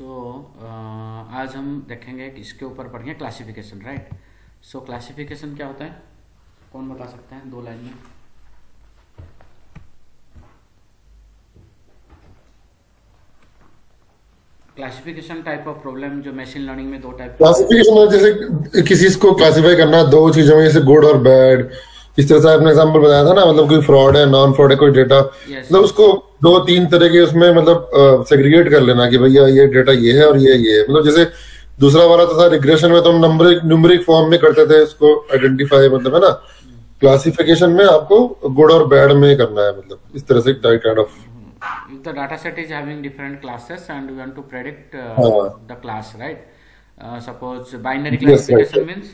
सो आज हम देखेंगे कि इसके ऊपर पढ़ेंगे क्लासिफिकेशन, राइट। सो क्लासिफिकेशन क्या होता है, कौन बता सकता है 2 लाइन में? क्लासिफिकेशन टाइप ऑफ प्रॉब्लम जो मशीन लर्निंग में 2 टाइप के होते हैं। क्लासिफिकेशन जैसे किसी को क्लासिफाई करना दो चीजों में, जैसे गुड और बैड। इस तरह से आपने एग्जांपल बताया था ना, मतलब कोई फ्रॉड है, नॉन फ्रॉड है, कोई डेटा, यस मतलब यस। उसको दो तीन तरह के उसमें मतलब सेग्रीगेट कर लेना कि भैया ये डेटा ये है और ये है। मतलब जैसे दूसरा वाला तो था रिग्रेशन में, तो हम नंबरिक न्यूमेरिक फॉर्म में करते थे उसको आइडेंटिफाई, मतलब है ना। क्लासिफिकेशन में आपको गुड और बैड में करना है, मतलब इस तरह से kind of. If the data set is having different classes and we want to predict हाँ, the class, right? Suppose binary yes, right. classification means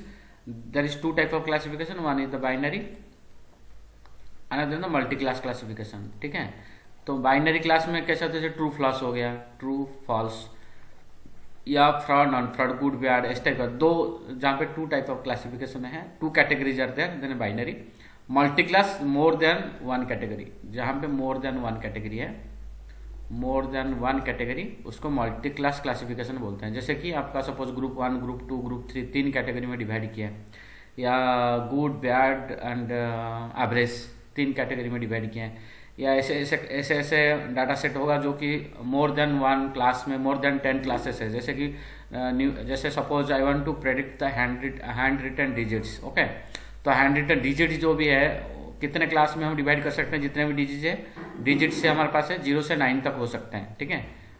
there is 2 type of classification. One is the binary, another is the multi-class classification. ठीक है, तो binary class में कैसा होता है, true floss हो गया, ट्रू फॉल्स, या fraud non fraud, good bad, इस टाइप का दो, जहाँ पे 2 टाइप ऑफ क्लासिफिकेशन है, 2 categories are there, then binary. Multi class more than 1 category, जहाँ पे मोर देन 1 कैटेगरी है, मोर देन 1 कैटेगरी, उसको मल्टी क्लास क्लासिफिकेशन बोलते हैं। जैसे कि आपका suppose group 1, group 2, group 3, 3 category में डिवाइड किया है, या good bad and average 3 category में डिवाइड किए हैं, या ऐसे ऐसे ऐसे ऐसे डाटा सेट होगा जो कि मोर देन 1 क्लास में मोर देन 10 क्लासेस है। जैसे कि जैसे suppose I want to predict the hand written digits, okay. तो हैंड रिटन डिजिट जो भी है कितने क्लास में हम डिवाइड कर सकते हैं, जितने भी डिजिट है, डिजिट से हमारे पास है 0 से 9 तक हो सकते हैं, ठीक है।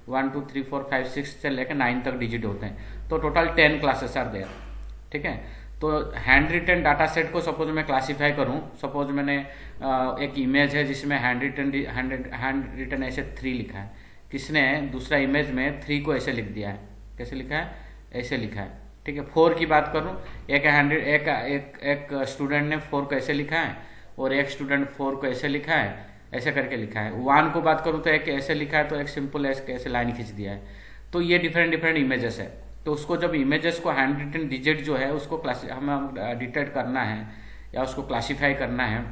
1 2 3 4 5 6 से लेकर 9 तक डिजिट होते हैं, तो टोटल 10 क्लासेस आर देयर, ठीक है। तो हैंड रिटन डाटा सेट को सपोज मैं क्लासीफाई करूं, सपोज मैंने एक इमेज है जिसमें हैंड रिटन ऐसे 3 लिखा है, किसने दूसरा इमेज में 3 को ऐसे लिख दिया है, कैसे लिखा है, ऐसे लिखा है, ठीक है। 4 की बात करूं, एक स्टूडेंट ने 4 को ऐसे लिखा है और एक स्टूडेंट 4 को ऐसे लिखा है, ऐसे करके लिखा है। 1 को बात करूं तो एक ऐसे लिखा है, तो एक सिंपल ऐसे लाइन खींच दिया है। तो ये डिफरेंट डिफरेंट इमेजेस है। तो उसको जब इमेजेस को हैंड रिटन डिजिट जो है उसको हमें डिटेक्ट करना है या उसको क्लासीफाई करना है,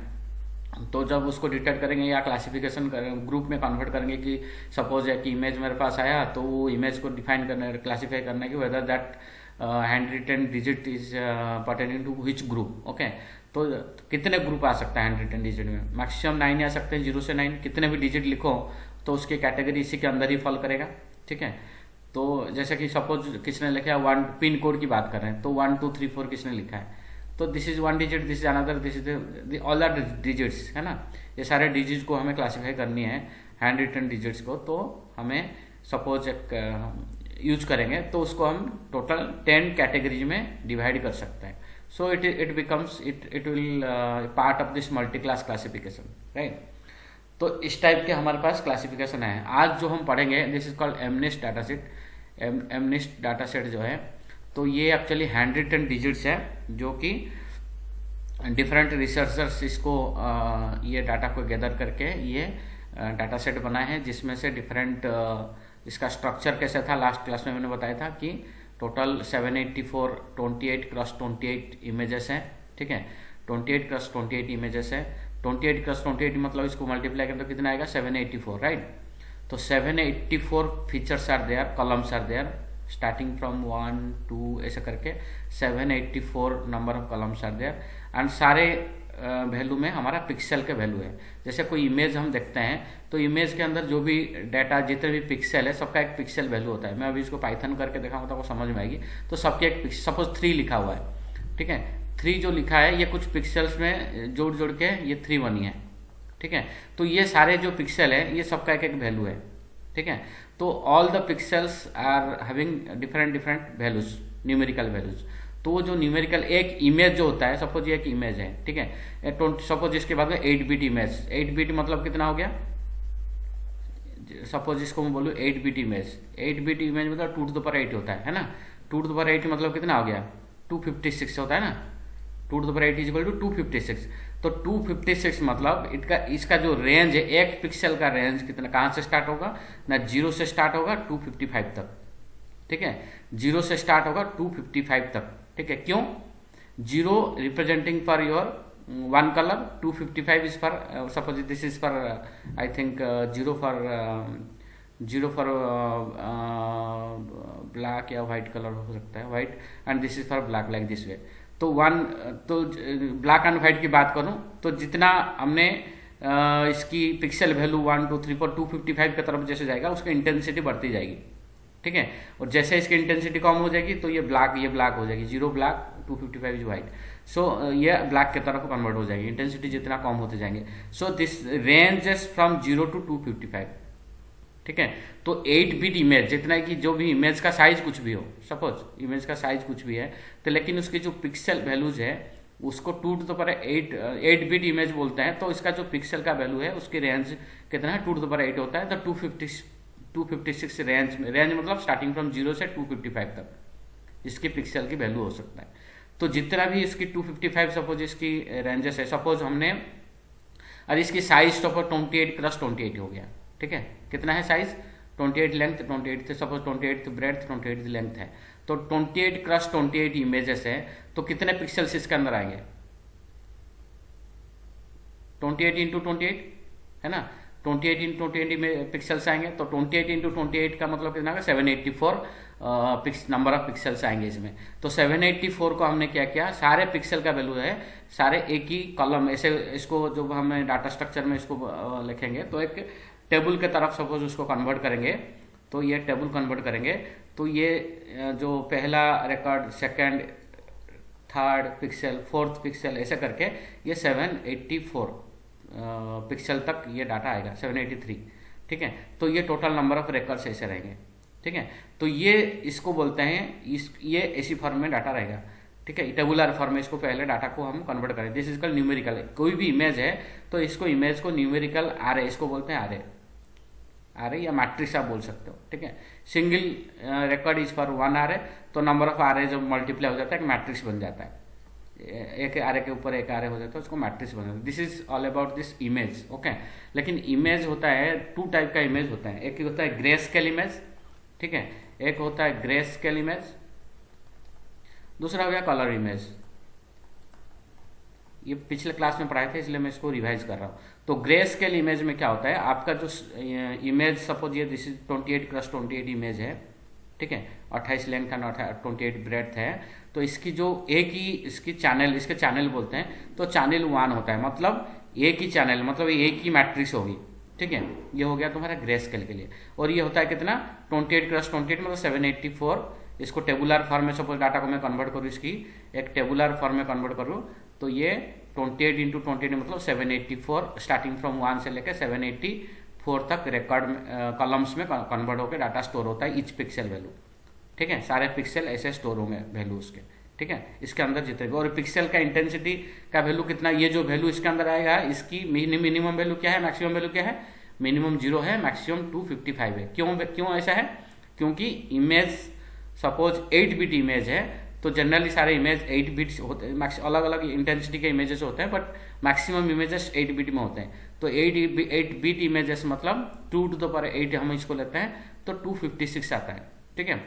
तो जब उसको डिटेक्ट करेंगे या क्लासिफिकेशन ग्रुप में कन्वर्ट करेंगे कि सपोज है कि इमेज मेरे पास आया, तो वो इमेज को डिफाइन करना, क्लासीफाई करना है कि whether that hand written digit is pertaining to which group, okay. तो कितने ग्रुप आ सकता है हैंड रिटन डिजिट में, मैक्सिमम 9 आ सकते हैं, 0 से 9 कितने भी डिजिट लिखो तो उसकी कैटेगरी इसी के अंदर ही फॉल करेगा, ठीक है। तो जैसे कि सपोज किसने लिखा है 1, पिन कोड की बात कर रहे हैं, तो 1 2 3 4 किसने लिखा है, तो this is 1 digit, this is another, this is all are digits, है ना। ये सारे डिजिट्स को हमें क्लासीफाई करनी है, हैंड रिटन डिजिट्स को। तो हमें सपोज एक यूज करेंगे तो उसको हम टोटल 10 कैटेगरीज में डिवाइड कर सकते हैं। So it becomes it will part of this multi class classification, right. तो इस टाइप के हमारे पास क्लासिफिकेशन है। आज जो हम पढ़ेंगे this is called एमनिस्ट data set. एमनिस्ट data set जो है, तो ये एक्चुअली हैंड रिटन डिजिट्स है, जो कि डिफरेंट रिसर्चर्स इसको ये डाटा को गैदर करके ये डाटा सेट बनाए हैं, जिसमें से डिफरेंट इसका स्ट्रक्चर कैसा था, लास्ट क्लास में मैंने बताया था कि टोटल 784 28x28 इमेजेस हैं, ठीक है। 28x28 इमेजेस है, 28x28 मतलब इसको मल्टीप्लाई करें तो कितना आएगा, 784, राइट। तो 784 features are there, columns are there, starting from 1 2 ऐसे करके 784 number of columns are there, and सारे वैल्यू में हमारा पिक्सल के वैल्यू है। जैसे कोई इमेज हम देखते हैं तो इमेज के अंदर जो भी डाटा, जितने भी पिक्सल है, सबका एक पिक्सल वैल्यू होता है। मैं अभी इसको पाइथन करके दिखाऊंगा तो आपको समझ में आएगी। तो सबके एक सपोज 3 लिखा हुआ है, ठीक है। 3 जो लिखा है ये कुछ पिक्सल्स में जोड़ जोड़ के ये 3 बनी है, ठीक है। तो ये सारे जो पिक्सल है ये सबका एक एक वैल्यू है, ठीक है। तो all the pixels are having different different values, numerical values. तो वो जो न्यूमेरिकल एक इमेज जो होता है, सपोज ये एक इमेज है, ठीक है। सपोज इसके बाद में 8 बिट इमेज, 8 बिट मतलब कितना हो गया, सपोज इसको मैं बोलूँ 8 बिट इमेज, 8 बिट इमेज मतलब 2 to the power 8 होता है ना। 2 to the power 8 मतलब कितना हो गया, 256 होता है ना। 2 to the power 8 is equal to 256। तो 256 मतलब इसका जो रेंज है, एक पिक्सल का रेंज कितना, कहाँ से स्टार्ट होगा ना, 0 से स्टार्ट होगा 255 तक, ठीक है। 0 से स्टार्ट होगा 255 तक, ठीक है। क्यों, 0 representing for your 1 colour, 255 is for suppose this is for I think 0 for black या वाइट कलर हो सकता है, white, and this is for black like this वे। तो ब्लैक एंड वाइट की बात करूं तो जितना हमने इसकी पिक्सल वैल्यू 1 2 3 4 255 की तरफ जैसे जाएगा उसकी इंटेंसिटी बढ़ती जाएगी, ठीक है। और जैसे इसकी इंटेंसिटी कम हो जाएगी तो ये ब्लैक हो जाएगी, 0 ब्लैक 255 इज व्हाइट। सो ये ब्लैक की तरफ कन्वर्ट हो जाएगी, इंटेंसिटी जितना कम होते जाएंगे। So this ranges from 0 to 255, ठीक है। तो 8 बिट इमेज जितना कि जो भी इमेज का साइज कुछ भी हो, सपोज इमेज का साइज कुछ भी है तो लेकिन उसकी जो पिक्सल वैल्यूज है उसको 2 to the power 8 bit image बोलते हैं। तो इसका जो पिक्सल का वैल्यू है उसकी रेंज कितना है, 2 to the power 8 होता है। तो 256 रेंज मतलब स्टार्टिंग फ्रॉम 0 से 255 तक इसकी पिक्सल की वैल्यू हो सकता है। तो जितना भी इसकी 255 सपोज इसकी रेंजेस है, सपोज हमने और इसकी साइज सपोज 28x28 हो गया, ठीक है। कितना है साइज, 28 लेंथ, 28 थे सपोज, 28 ब्रेड्थ, 28 लेंथ है। तो 28x28 इमेजेस है तो कितने पिक्सल्स इसके अंदर आएंगे, 28 इंटू 28 है ना, 28 इंटू 28 पिक्सल्स आएंगे। तो 28 इंटू 28 का मतलब कितना, 784 नंबर ऑफ पिक्सल्स आएंगे इसमें। तो 784 को हमने क्या किया, सारे पिक्सल का वैल्यू है, सारे एक ही कॉलम ऐसे, इसको जो हमें डाटा स्ट्रक्चर में इसको लिखेंगे तो एक टेबल के तरफ सपोज उसको कन्वर्ट करेंगे। तो ये टेबल कन्वर्ट करेंगे तो ये जो पहला record, second, third pixel, fourth pixel ऐसे करके ये 784 पिक्सल तक ये डाटा आएगा, 783, ठीक है। तो ये टोटल नंबर ऑफ रिकॉर्ड्स ऐसे रहेंगे, ठीक है। तो ये इसको बोलते हैं, ये ऐसी फॉर्म में डाटा रहेगा, ठीक है। टेबुलर फॉर्म में इसको पहले डाटा को हम कन्वर्ट करें, दिस इज कॉल्ड न्यूमेरिकल। कोई भी इमेज है तो इसको इमेज को न्यूमेरिकल आरे इसको बोलते हैं, आरे या मैट्रिक्स आप बोल सकते हो, ठीक है। सिंगल रिकॉर्ड इज फॉर 1 आरे, तो नंबर ऑफ आरे जब मल्टीप्लाई हो जाता है एक मैट्रिक्स बन जाता है, एक आरे के ऊपर एक आरे हो जाता है उसको मैट्रिक्स बन जाता है। This is all about this image, okay. लेकिन इमेज होता है 2 टाइप का इमेज होता है, एक होता है ग्रे स्केल इमेज, ठीक है, एक होता है ग्रे स्केल इमेज, दूसरा हो गया कलर इमेज। ये पिछले क्लास में पढ़ाए थे इसलिए मैं इसको रिवाइज कर रहा हूँ। तो ग्रे स्केल इमेज में क्या होता है, आपका जो इमेज सपोज ये दिस इज 28x28 इमेज है, ठीक है, 28 लेंथ एंड 28 ब्रेड्थ है। तो इसकी जो एक ही इसकी चैनल, इसके चैनल बोलते हैं, तो चैनल 1 होता है, मतलब एक ही चैनल, मतलब एक ही मैट्रिक्स होगी, ठीक है। ये हो गया तुम्हारा ग्रे स्केल के लिए। और ये होता है कितना, 28x28 मतलब 784। इसको टेबुलर फॉर्म में सपोज डाटा को मैं कन्वर्ट करूँ, इसकी एक टेबुलर फॉर्म में कन्वर्ट करूँ तो ये 28 इंटू 28 मतलब 784, स्टार्टिंग फ्रॉम 1 से लेकर 784 तक रिकॉर्ड कॉलम्स में कन्वर्ट होकर डाटा स्टोर होता है, ईच पिक्सल वैल्यू, ठीक है। सारे पिक्सल ऐसे स्टोर होंगे वैल्यू उसके, ठीक है, इसके अंदर जितने भी। और पिक्सल का इंटेंसिटी का वैल्यू कितना, ये जो वैल्यू इसके अंदर आएगा इसकी मिनिमम वैल्यू क्या है, मैक्सिमम वैल्यू क्या है, मिनिमम 0 है, मैक्सिमम 255 है। क्यों ऐसा है, क्योंकि इमेज सपोज 8 बिट इमेज है तो जनरली सारे इमेज 8 बिट्स होते हैं, अलग अलग इंटेंसिटी के इमेजेस होते हैं बट मैक्सिमम इमेजेस 8 बिट में होते हैं। तो 8 बिट इमेजेस मतलब 2 to the power 8 हम इसको लेते हैं तो 256 आता है, ठीक है।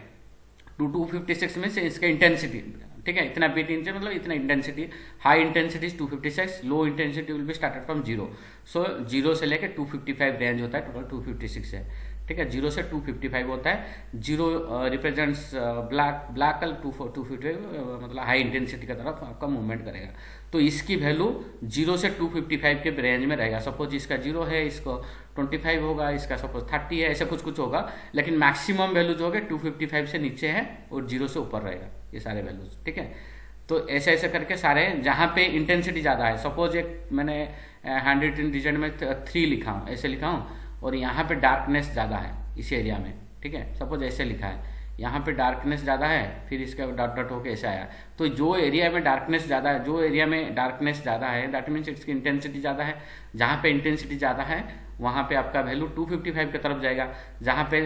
256 में से इसका इंटेंसिटी, ठीक है, इतना बिट इंच मतलब इतना intensity, high intensity 256, low intensity will be started from 0। सो 0 से लेकर 255 रेंज होता है, टोटल 256 है, ठीक है। 0 से 255 होता है। 0 रिप्रेजेंट्स ब्लैक कलर, 255 मतलब हाई इंटेंसिटी की तरफ आपका मूवमेंट करेगा। तो इसकी वैल्यू 0 से 255 के रेंज में रहेगा। सपोज इसका 0 है, इसको 25 होगा, इसका सपोज 30 है, ऐसा कुछ होगा। लेकिन मैक्सिमम वैल्यू जो है 255 से नीचे है और 0 से ऊपर रहेगा ये सारे वैल्यूज, ठीक है। तो ऐसे ऐसे करके सारे, जहाँ पे इंटेंसिटी ज़्यादा है, सपोज एक मैंने हैंड रिटन डिजाइन में 3 लिखा हूँ, ऐसे लिखा हूँ, और यहाँ पे डार्कनेस ज़्यादा है इस एरिया में, ठीक है, सपोज ऐसे लिखा है, यहाँ पे डार्कनेस ज़्यादा है, फिर इसका डॉट डॉट होके ऐसे आया। तो जो एरिया में डार्कनेस ज़्यादा है, जो एरिया में डार्कनेस ज़्यादा है दैट मीन्स इसकी इंटेंसिटी ज़्यादा है। जहाँ पे इंटेंसिटी ज़्यादा है वहाँ पे आपका वैल्यू 255 की तरफ जाएगा। जहाँ पे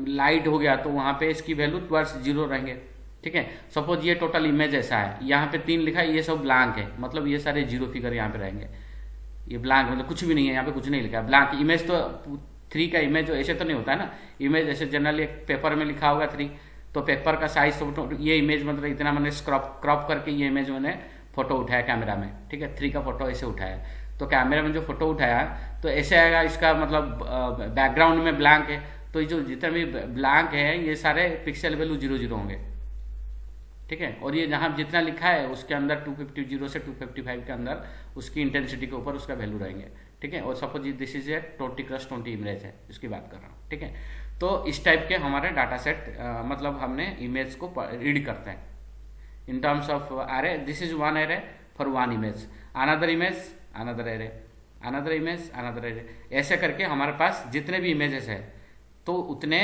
लाइट हो गया तो वहाँ पे इसकी वैल्यू टुवर्ड्स 0 रहेंगे, ठीक है। सपोज ये टोटल इमेज ऐसा है, यहाँ पे 3 लिखा है, ये सब ब्लैंक है, मतलब ये सारे 0 फिगर यहाँ पे रहेंगे। ये ब्लैंक मतलब कुछ भी नहीं है, यहाँ पे कुछ नहीं लिखा है, ब्लैंक इमेज। तो 3 का इमेज ऐसे तो नहीं होता है ना, इमेज ऐसे जनरली एक पेपर में लिखा होगा 3, तो पेपर का साइज तो ये इमेज मतलब इतना मैंने क्रॉप करके ये इमेज मैंने फोटो उठाया कैमरा में, ठीक है, 3 का फोटो ऐसे उठाया। तो कैमरा में जो फोटो उठाया तो ऐसे आएगा, इसका मतलब बैकग्राउंड में ब्लैंक है, तो तो ये जो जितना भी ब्लैंक है ये सारे पिक्सल वैल्यू 0 0 होंगे, ठीक है। और ये जहाँ जितना लिखा है उसके अंदर 250 से 255 के अंदर उसकी इंटेंसिटी के ऊपर उसका वैल्यू रहेंगे, ठीक है। और suppose this is a 20x20 image है, इसकी बात कर रहा हूँ, ठीक है। तो इस टाइप के हमारे डाटा सेट मतलब हमने इमेज को रीड करते हैं in terms of array. This is one array for one image, another image another array, another image another array, ऐसे करके हमारे पास जितने भी इमेजेस है तो उतने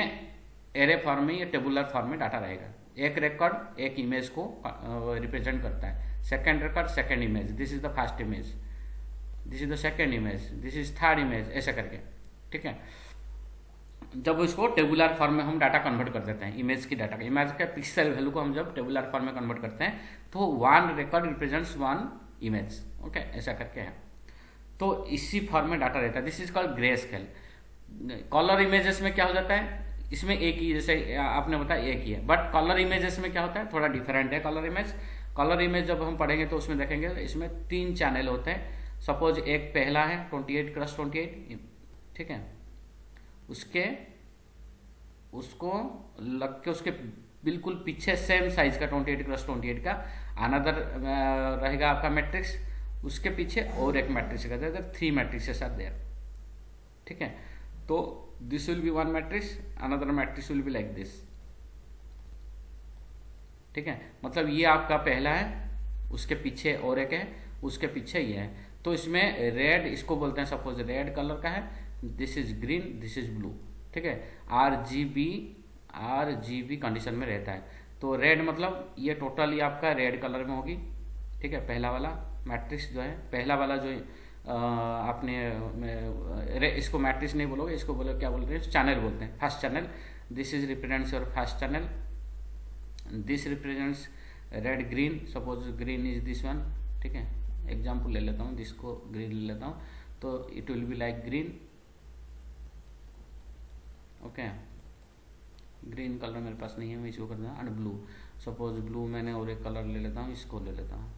एरे फॉर्म में या टेबुलर फॉर्म में डाटा रहेगा। एक रिकॉर्ड एक इमेज को रिप्रेजेंट करता है, second record second image, this is the first image, this is the second image, this is third image, ऐसे करके, ठीक है। जब इसको टेबुलर फॉर्म में हम डाटा कन्वर्ट कर देते हैं, इमेज की डाटा का, इमेज का पिक्सल वैल्यू को हम जब टेबुलर फॉर्म में कन्वर्ट करते हैं तो one record represents one image, okay, ऐसा करके है। तो इसी फॉर्म में डाटा रहता है, this is called grey scale. Colour images में क्या हो जाता है, इसमें एक ही, जैसे आपने बताया एक ही है, बट कलर इमेजेस में क्या होता है, थोड़ा डिफरेंट है कलर इमेज। कलर इमेज जब हम पढ़ेंगे तो उसमें देखेंगे इसमें 3 चैनल होते हैं। सपोज एक पहला है 28x28, ठीक है, उसको लग के उसके बिल्कुल पीछे सेम साइज का 28x28 का अनदर रहेगा आपका मैट्रिक्स, उसके पीछे और एक मैट्रिक्स रहेगा, 3 मैट्रिक्सेस आर देयर, ठीक है। तो this will B one matrix, another matrix will be like this, ठीक है। मतलब ये आपका पहला है, उसके पीछे और एक है, उसके पीछे ये है। तो इसमें रेड, इसको बोलते हैं सपोज रेड कलर का है, this is green, this is blue, ठीक है। आरजीबी कंडीशन में रहता है। तो रेड मतलब ये टोटली आपका रेड कलर में होगी, ठीक है। पहला वाला मैट्रिक्स जो है, पहला वाला जो आपने इसको मैट्रिक्स नहीं बोलोगे, इसको बोलो क्या बोलते हैं, चैनल बोलते हैं, first channel. This is represents your first channel, this represents red green, suppose green is this one, ठीक है। एग्जाम्पल ले लेता हूँ, जिसको ग्रीन ले लेता हूँ, तो it will be like green, okay. Green colour मेरे पास नहीं है, मैं इसको कर दूँ। एंड ब्लू, सपोज ब्लू मैंने और एक कलर ले लेता हूँ, इसको ले लेता हूँ,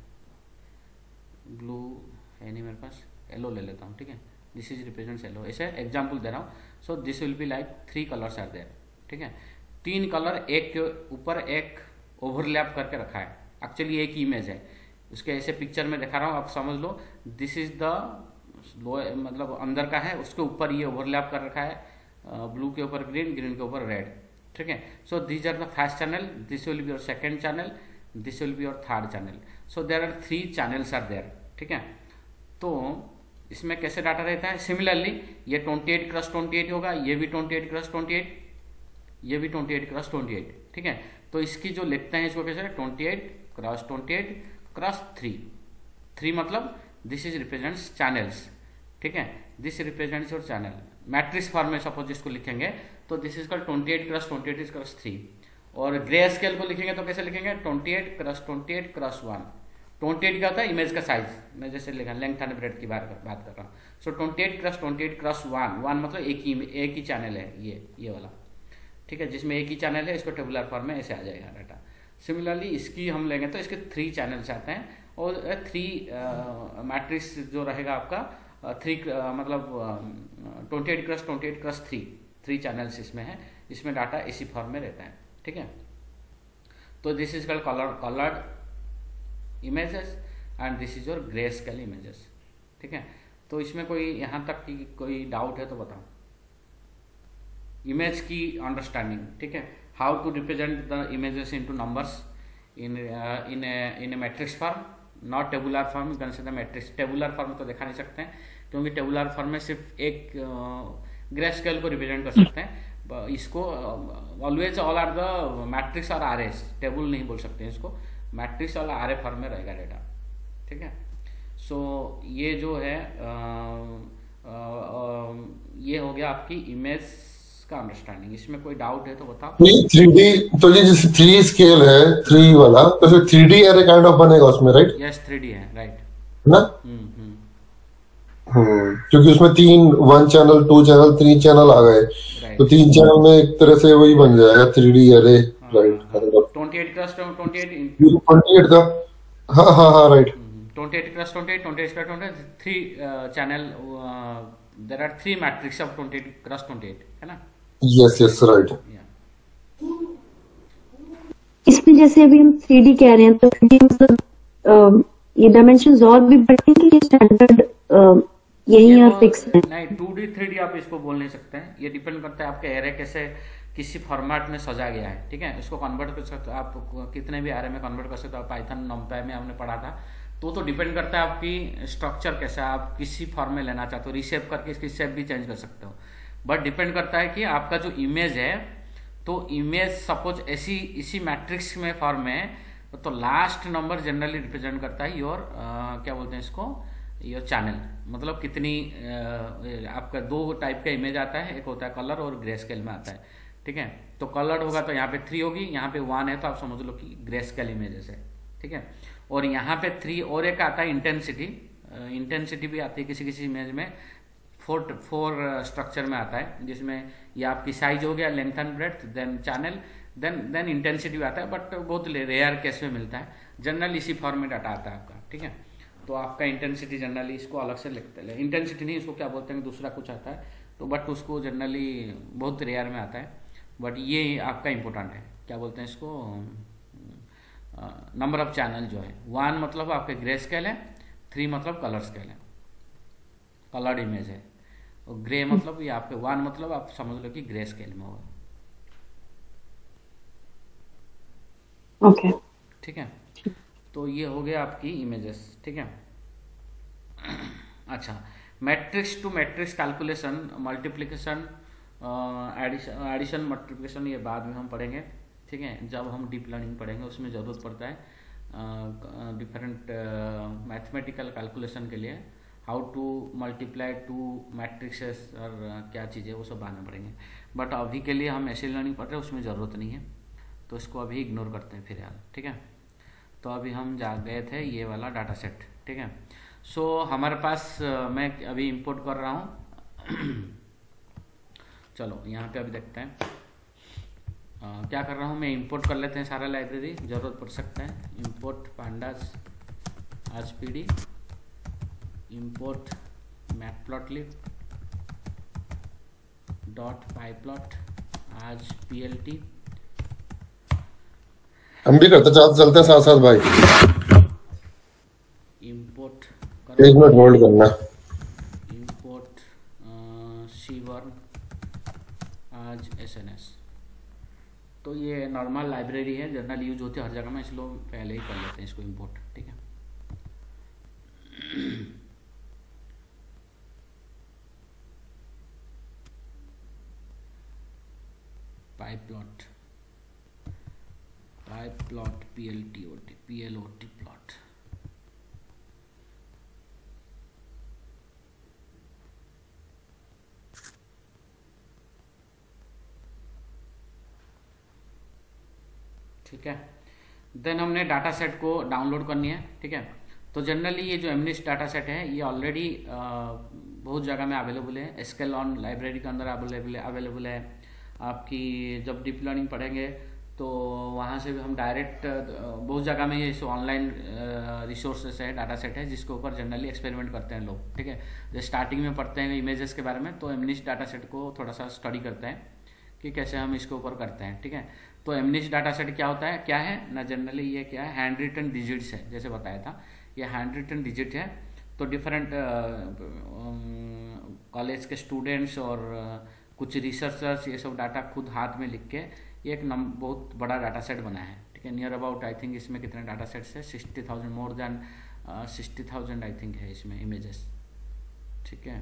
ब्लू है नहीं मेरे पास, येलो ले लेता हूँ, ठीक है। दिस इज रिप्रेजेंट्स येलो, ऐसे एग्जाम्पल दे रहा हूँ। So this will be like 3 colours are there, ठीक है। 3 कलर एक के ऊपर एक ओवरलैप करके रखा है, एक्चुअली एक ही इमेज है, उसके ऐसे पिक्चर में दिखा रहा हूँ, आप समझ लो। दिस इज द मतलब अंदर का है, उसके ऊपर ये ओवरलैप कर रखा है, ब्लू के ऊपर ग्रीन, ग्रीन के ऊपर रेड, ठीक है। So these are the first channel, this will be your second channel, this will be your third channel. So there are 3 channels are there, ठीक है। तो इसमें कैसे डाटा रहता है, सिमिलरली ये 28x28 होगा, ये भी 28x28, ये भी 28x28, ठीक है। तो इसकी जो लिखते हैं इसको कैसे, 28x28x3 मतलब दिस इज रिप्रेजेंट्स चैनल्स, ठीक है। This represents your channel. Matrix form में सपोज इसको लिखेंगे तो दिस इज कॉल्ड 28x28x3। और ग्रे स्केल को लिखेंगे तो कैसे लिखेंगे, 28x28x1। 28 क्या होता है, इमेज का साइज, मैं जैसे लिखा लेंथ एंड ब्रेड्थ की बात कर रहा हूँ। सो 28x28x1, 1 मतलब एक ही चैनल है, ये वाला, ठीक है, जिसमें एक ही चैनल है, इसको टेबुलर फॉर्म में ऐसे आ जाएगा डाटा। सिमिलरली इसकी हम लेंगे तो इसके 3 चैनल्स आते हैं, और 3 मैट्रिक्स जो रहेगा आपका 3 मतलब 28x28x3, 3 चैनल्स इसमें है, इसमें डाटा इसी फॉर्म में रहता है, ठीक है। तो this is called coloured images and this is your grey scale images, ठीक है। तो इसमें कोई यहाँ तक की कोई डाउट है तो बताओ। इमेज की अंडरस्टैंडिंग, ठीक है, how to represent the images into numbers in a matrix form, not tabular form, you can say the matrix. Tabular form तो दिखा नहीं सकते हैं, क्योंकि टेबुलर फॉर्म में सिर्फ एक ग्रे स्केल को रिप्रेजेंट कर सकते हैं। इसको always all are the matrix और आरएस, टेबल नहीं बोल सकते हैं इसको, मैट्रिक्स और आरए फॉर्म में रहेगा डेटा, ठीक है। सो ये जो है ये हो गया आपकी इमेज का अंडरस्टैंडिंग। इसमें कोई डाउट है तो बताओ। 3D, तो ये जैसे 3 स्केल है, 3 वाला, तो फिर 3D एरे काइंड ऑफ बनेगा उसमें, राइट? यस, 3D है, राइट ना? क्योंकि उसमें 1 चैनल, 2 चैनल, 3 चैनल आ गए, तो 3 चैनल में एक तरह से वही बन जाएगा 3D एरे, राइट? 28 का, हाँ right. 28x28, 28x28, 3 channel, there are 3 matrix of 28x28, है ना? Yes yes right. या इसमें जैसे अभी हम 3D कह रहे हैं, तो ये मतलब ये डायमेंशंस और भी बढ़ेंगे, ये स्टैंडर्ड यही ये और तो फिक्स है? नहीं, 2D 3D आप इसको बोल नहीं सकते हैं, ये डिपेंड करता है आपके एरे कैसे किसी फॉर्मेट में सजा गया है, ठीक है। इसको कन्वर्ट कर सकते हो आप, कितने भी एरे में कन्वर्ट कर सकते हो। पाइथन नंपाई में हमने पढ़ा था, तो डिपेंड करता है आपकी स्ट्रक्चर कैसा है, आप किसी फॉर्म में लेना चाहते हो, रीशेप करके इसकी शेप भी चेंज कर सकते हो। बट डिपेंड करता है कि आपका जो इमेज है, तो इमेज सपोज ऐसी इसी मैट्रिक्स में फॉर्म में है, तो लास्ट नंबर जनरली रिप्रेजेंट करता है योर क्या बोलते हैं इसको, योर चैनल। मतलब कितनी आपका दो टाइप का इमेज आता है, एक होता है कलर और ग्रे स्केल में आता है, ठीक है। तो कलर्ड होगा तो यहाँ पे 3 होगी, यहाँ पे 1 है तो आप समझ लो कि ग्रे स्केल इमेजेस है, ठीक है। और यहाँ पे 3 और एक आता है इंटेंसिटी, इंटेंसिटी भी आती है किसी किसी इमेज में, 4 स्ट्रक्चर में आता है, जिसमें ये आपकी साइज हो गया, length and breadth, then channel, then intensity भी आता है, बट बहुत रेयर केस में मिलता है। जनरली इसी फॉर्म में डाटा आता है आपका, ठीक है। तो आपका इंटेंसिटी जनरली इसको अलग से लिखते हैं, इंटेंसिटी नहीं, इसको क्या बोलते हैं दूसरा कुछ आता है, तो बट उसको जनरली बहुत रेयर में आता है। बट ये आपका इम्पोर्टेंट है, क्या बोलते हैं इसको, नंबर ऑफ चैनल जो है। 1 मतलब आपके ग्रे स्केल है, 3 मतलब कलर स्केल है, कलर्ड इमेज है, और ग्रे मतलब ये आपके 1 मतलब आप समझ लो कि ग्रे स्केल में होगा, ओके ठीक है। तो ये हो गया आपकी इमेजेस, ठीक है। अच्छा, matrix to matrix calculation, multiplication, addition multiplication ये बाद में हम पढ़ेंगे, ठीक है। जब हम डीप लर्निंग पढ़ेंगे उसमें ज़रूरत पड़ता है डिफरेंट मैथमेटिकल कैलकुलेशन के लिए, हाउ टू मल्टीप्लाई 2 मैट्रिक्सेस और क्या चीज़ें वो सब बाद में पढ़ेंगे। बट अभी के लिए हम ऐसे लर्निंग पढ़ रहे हैं, उसमें ज़रूरत नहीं है, तो इसको अभी इग्नोर करते हैं फिलहाल, ठीक है। तो अभी हम जा गए थे ये वाला डाटा सेट, ठीक है। सो हमारे पास मैं अभी इंपोर्ट कर रहा हूँ चलो यहाँ पे अभी देखते हैं क्या कर रहा हूँ मैं। इंपोर्ट कर लेते हैं सारा लाइब्रेरी, ज़रूरत पड़ सकता है। Import pandas rpd, import matplotlib dot pyplot आज plt। हम भी करते चलते हैं साथ साथ भाई। इंपोर्ट एक मिनट होल्ड करना। इंपोर्ट सीवर्न आज एसएनएस। तो ये नॉर्मल लाइब्रेरी है, जनरल यूज होती है हर जगह में, इसलिए पहले ही कर लेते हैं इसको इंपोर्ट, ठीक है। pyplot plot plot. ठीक है, देन हमने डाटा सेट को डाउनलोड करनी है, ठीक है। तो जनरली ये जो एमनिस्ट डाटा सेट है ये ऑलरेडी बहुत जगह में अवेलेबल है, स्केलॉन लाइब्रेरी के अंदर अवेलेबल है। आपकी जब डीप लर्निंग पढ़ेंगे तो वहाँ से भी हम डायरेक्ट बहुत जगह में ये ऑनलाइन रिसोर्सेस है, डाटा सेट है, जिसके ऊपर जनरली एक्सपेरिमेंट करते हैं लोग, ठीक है। जो स्टार्टिंग में पढ़ते हैं इमेजेस के बारे में, तो एमनिस्ट डाटा सेट को थोड़ा सा स्टडी करते हैं कि कैसे हम इसके ऊपर करते हैं, ठीक है। तो एमनिस्ट डाटा सेट क्या होता है, क्या है ना, जनरली ये क्या है, हैंड रिटन डिजिट्स है, जैसे बताया था ये हैंड रिटन डिजिट है। तो डिफरेंट कॉलेज के स्टूडेंट्स और कुछ रिसर्चर्स ये सब डाटा खुद हाथ में लिख के ये एक बहुत बड़ा डाटा सेट बनाया है, ठीक है। नियर अबाउट आई थिंक इसमें कितने डाटा सेट्स है, 60,000, मोर देन 60,000 आई थिंक है इसमें इमेजेस, ठीक है।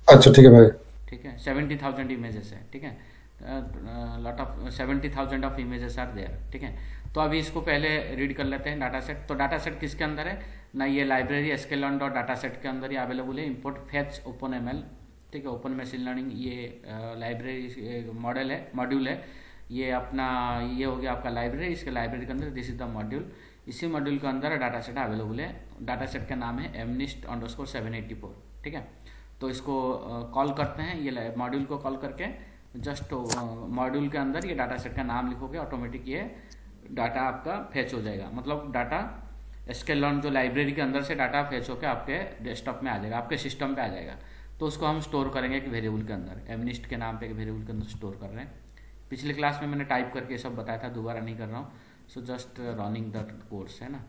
अच्छा ठीक है भाई, ठीक है, 70,000 इमेजेस है, ठीक है। Lot of 70,000 of images are there, ठीक है। तो अभी इसको पहले रीड कर लेते हैं डाटा सेट। तो डाटा सेट किसके अंदर है ना, ये लाइब्रेरी स्केलॉन डॉट डाटा सेट के अंदर ही अवेलेबल है। इंपोर्ट फेच ओपन एमएल, ठीक है, ओपन मशीन लर्निंग ये लाइब्रेरी मॉड्यूल है ये अपना, ये हो गया आपका लाइब्रेरी। इसके लाइब्रेरी के अंदर दिस इज द मॉड्यूल, इसी मॉड्यूल के अंदर डाटा सेट अवेलेबल है। डाटा सेट का नाम है MNIST_784, ठीक है। तो इसको कॉल करते हैं, ये मॉड्यूल को कॉल करके जस्ट मॉड्यूल के अंदर ये डाटा सेट का नाम लिखोगे, ऑटोमेटिक ये डाटा आपका फेच हो जाएगा। मतलब डाटा स्केलॉन जो लाइब्रेरी के अंदर से डाटा फेच होकर आपके डेस्कटॉप में आ जाएगा, आपके सिस्टम पे आ जाएगा। तो उसको हम स्टोर करेंगे एक वेरिएबल के अंदर, एमनिस्ट के नाम पे एक वेरिएबल के अंदर स्टोर कर रहे हैं। पिछले क्लास में मैंने टाइप करके सब बताया था, दोबारा नहीं कर रहा हूँ, so just running the course है ना।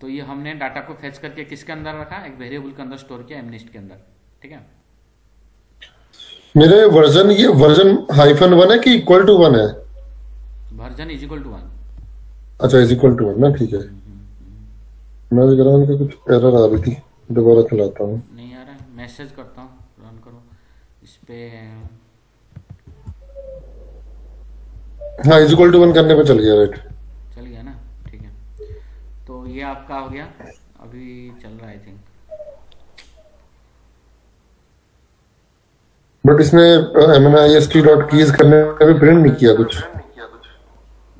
तो ये हमने डाटा को फेच करके किसके अंदर रखा, एक वेरिएबल के अंदर स्टोर किया, एमनिस्ट के अंदर, ठीक है। मेरे वर्जन, ये वर्जन -1 है कि =1 है? वर्जन =1। अच्छा, =1 ना, ठीक है। मैं भी रन का कुछ एरर आ रही थी, दोबारा चलाता हूँ। नहीं आ रहा है, मैसेज करता हूँ, रन करो इस पे। हाँ, =1 करने पे चल गया, राइट। चल गया ना, ठीक है। तो ये आपका हो गया, अभी चल रहा है आई थिंक। बट इसने MNIST.keys करने पे प्रिंट नहीं किया कुछ।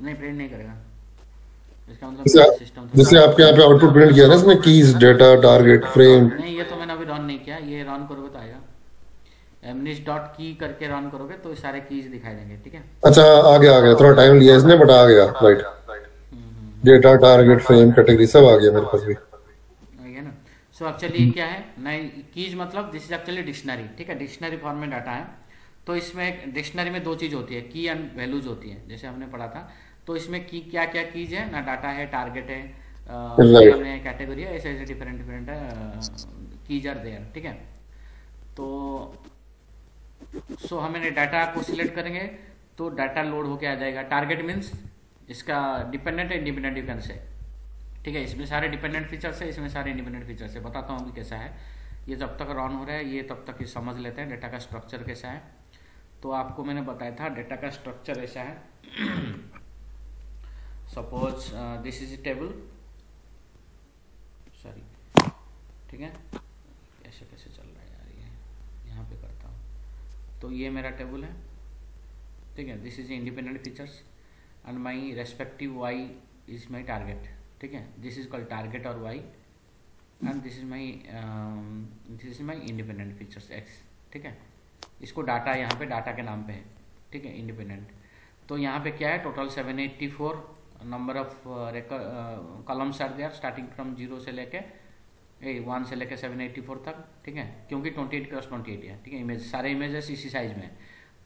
नहीं, प्रिंट नहीं करेगा, इसका जैसे मतलब सिस्टम जैसे आपके यहाँ पे आउटपुट प्रिंट किया ना इसने, कीज, डेटा, टारगेट, फ्रेम। नहीं, ये तो मैंने अभी रन नहीं किया, ये रन करोगे तो आएगा। mnist.key करके रन करोगे तो सारे कीज दिखाई देंगे, ठीक है। अच्छा, आ गया, थोड़ा टाइम लिया इसने, बट आ गया, right. Data, target, frame, category सब आ गया मेरे पास भी। है ना। सो एक्चुअली क्या है, नई कीज मतलब दिस इज एक्चुअली डिक्शनरी, ठीक है। डिक्शनरी फॉर्म में डाटा है, तो इसमें डिक्शनरी में दो चीज़ होती है, की एंड वैल्यूज होती है, जैसे हमने पढ़ा था। तो इसमें की क्या क्या कीज है ना, डाटा है, टारगेट है, कैटेगरी है, ऐसे ऐसे डिफरेंट कीज आर देयर, ठीक है। तो सो हमें डाटा को सिलेक्ट करेंगे तो डाटा लोड होके आ जाएगा। टारगेट मीन्स इसका डिपेंडेंट है, इंडिपेंडेंट यू कैन से, ठीक है। इसमें सारे डिपेंडेंट फीचर्स है, इसमें सारे इंडिपेंडेंट फीचर्स है। बताता हूँ अभी कैसा है ये, जब तक रन हो रहा है ये तब तक ये समझ लेते हैं डेटा का स्ट्रक्चर कैसा है। तो आपको मैंने बताया था डेटा का स्ट्रक्चर ऐसा है। Suppose this is a table, sorry, ठीक है। कैसे कैसे चल रहा है यार, ये यहाँ पे करता हूँ। तो ये मेरा टेबल है, ठीक है। This is independent features and my respective Y is my target, ठीक है। दिस इज कॉल्ड टारगेट और Y and this is my independent features X, ठीक है। इसको डाटा यहाँ पे डाटा के नाम पे है, ठीक है, इंडिपेंडेंट। तो यहाँ पे क्या है, total 784 number of columns are there starting from 0 से लेके 1 से लेके 784 तक, ठीक है। क्योंकि 28 क्रॉस 28 है, ठीक है। इमेज सारे इमेजेस इसी साइज में,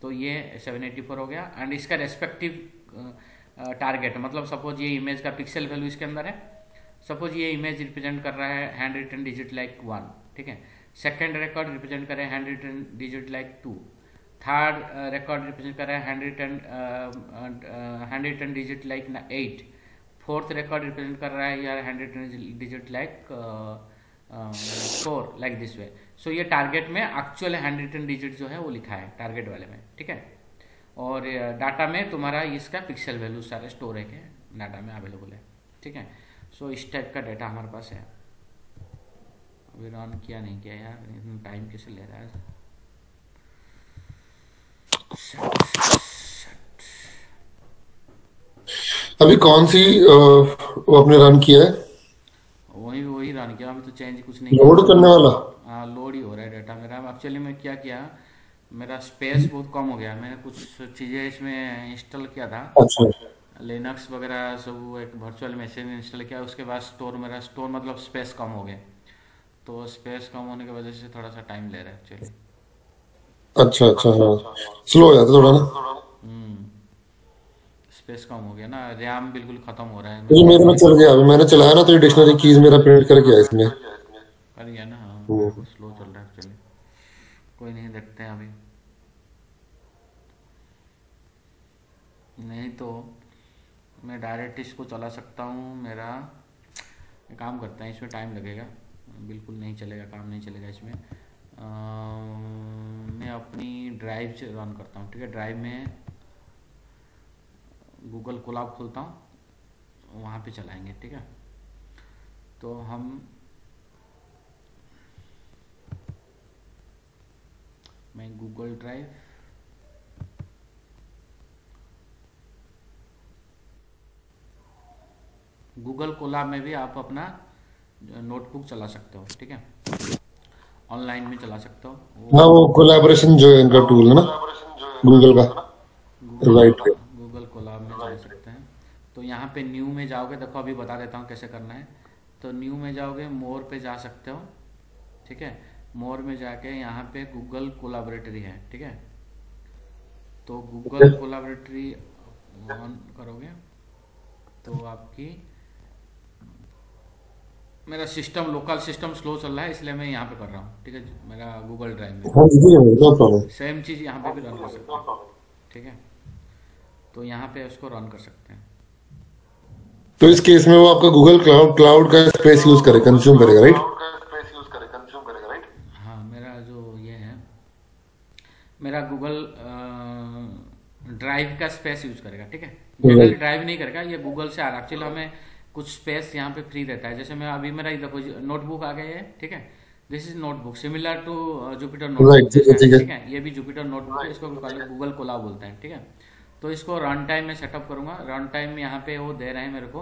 तो ये 784 हो गया। एंड इसका रेस्पेक्टिव टारगेट, मतलब सपोज ये इमेज का पिक्सल वैल्यू इसके अंदर है। सपोज ये इमेज रिप्रेजेंट कर रहा है हैंड रिटन डिजिट लाइक 1, ठीक है। सेकेंड रिकॉर्ड रिप्रेजेंट कर रहे हैं hand written digit like 2। Third record represent कर रहा है hand written digit like 8। Fourth record represent कर रहा है यार hand written digit like 4, like this way. So ये टारगेट में एक्चुअल हैंड रिटन डिजिट जो है वो लिखा है टारगेट वाले में, ठीक है। और डाटा में तुम्हारा इसका पिक्सल वैल्यू सारे स्टोर है के डाटा में अवेलेबल है, ठीक है। सो इस टाइप का डाटा हमारे पास है। अभी रन किया नहीं किया यार, इतना टाइम कैसे ले रहा है। अभी कौन सी वो आपने रन किया है? वही रन किया, अभी तो चेंज कुछ नहीं लोड करने वाला। हाँ, लोड ही हो रहा है डाटा मेरा। एक्चुअली मैं क्या किया, मेरा स्पेस बहुत कम हो गया। मैंने कुछ चीज़ें इसमें इंस्टॉल किया था, अच्छा, लिनक्स वगैरह सब, एक वर्चुअल मशीन इंस्टॉल किया। उसके बाद मेरा स्टोर मतलब स्पेस कम हो गया, तो स्पेस कम होने की वजह से थोड़ा सा टाइम ले रहा है एक्चुअली। अच्छा, हाँ, स्लो हो जाता थोड़ा ना। स्पेस कम हो गया ना, रैम बिल्कुल खत्म हो रहा है। ये मेरे में चल गया, अभी मैंने चलाया ना तो ये डिक्शनरी कीज मेरा प्रिंट कर गया इसमें। कर गया ना, हाँ। स्लो चल रहा है एक्चुअली, कोई नहीं, देखते हैं अभी। नहीं तो मैं डायरेक्ट इसको चला सकता हूँ। मेरा काम करता है, इसमें टाइम लगेगा, बिल्कुल नहीं चलेगा, काम नहीं चलेगा इसमें। मैं अपनी ड्राइव से रन करता हूँ, ठीक है। ड्राइव में गूगल कोलैब खोलता हूँ, वहाँ पे चलाएंगे, ठीक है। तो हम मैं गूगल ड्राइव, गूगल कोलैब में भी आप अपना नोटबुक चला सकते हो, ठीक है। ऑनलाइन में चला सकते हो। हाँ, वो कोलैबोरेशन जो है इनका टूल है ना गूगल का, राइट। गूगल कोलैब में चला सकते हैं। तो यहाँ पे न्यू में जाओगे, देखो अभी बता देता हूँ कैसे करना है। तो न्यू में जाओगे, मोर पे जा सकते हो, ठीक है। मोर में जाके यहाँ पे गूगल कोलाबरेटरी है, ठीक है। तो गूगल कोलाबरेटरी ऑन करोगे तो आपकी मेरा सिस्टम लोकल सिस्टम स्लो चल रहा है, इसलिए मैं यहाँ पे कर रहा हूँ, ठीक है। मेरा गूगल ड्राइव में हाँ जी, नो प्रॉब्लम। सेम चीज़ यहाँ पे भी रन कर सकते हैं, ठीक है। तो यहाँ पे उसको रन कर सकते हैं। तो इस केस में वो आपका गूगल क्लाउड का स्पेस यूज करे, कंज्यूम करेगा, राइट? हाँ, मेरा जो ये है मेरा गूगल ड्राइव का स्पेस यूज करेगा, ठीक है। गूगल ड्राइव नहीं करेगा, ये गूगल से आ रहा है। एक्चुअली हमें कुछ स्पेस यहाँ पे फ्री देता है। जैसे मैं अभी मेरा देखो नोटबुक आ गया है, ठीक है। This is notebook similar to Jupyter notebook, ठीक है। ये भी जुपिटर नोटबुक है, इसको गूगल कोलाब बोलते हैं, ठीक है। तो इसको रन टाइम में सेटअप करूंगा। रन टाइम में यहाँ पे वो दे रहे हैं मेरे को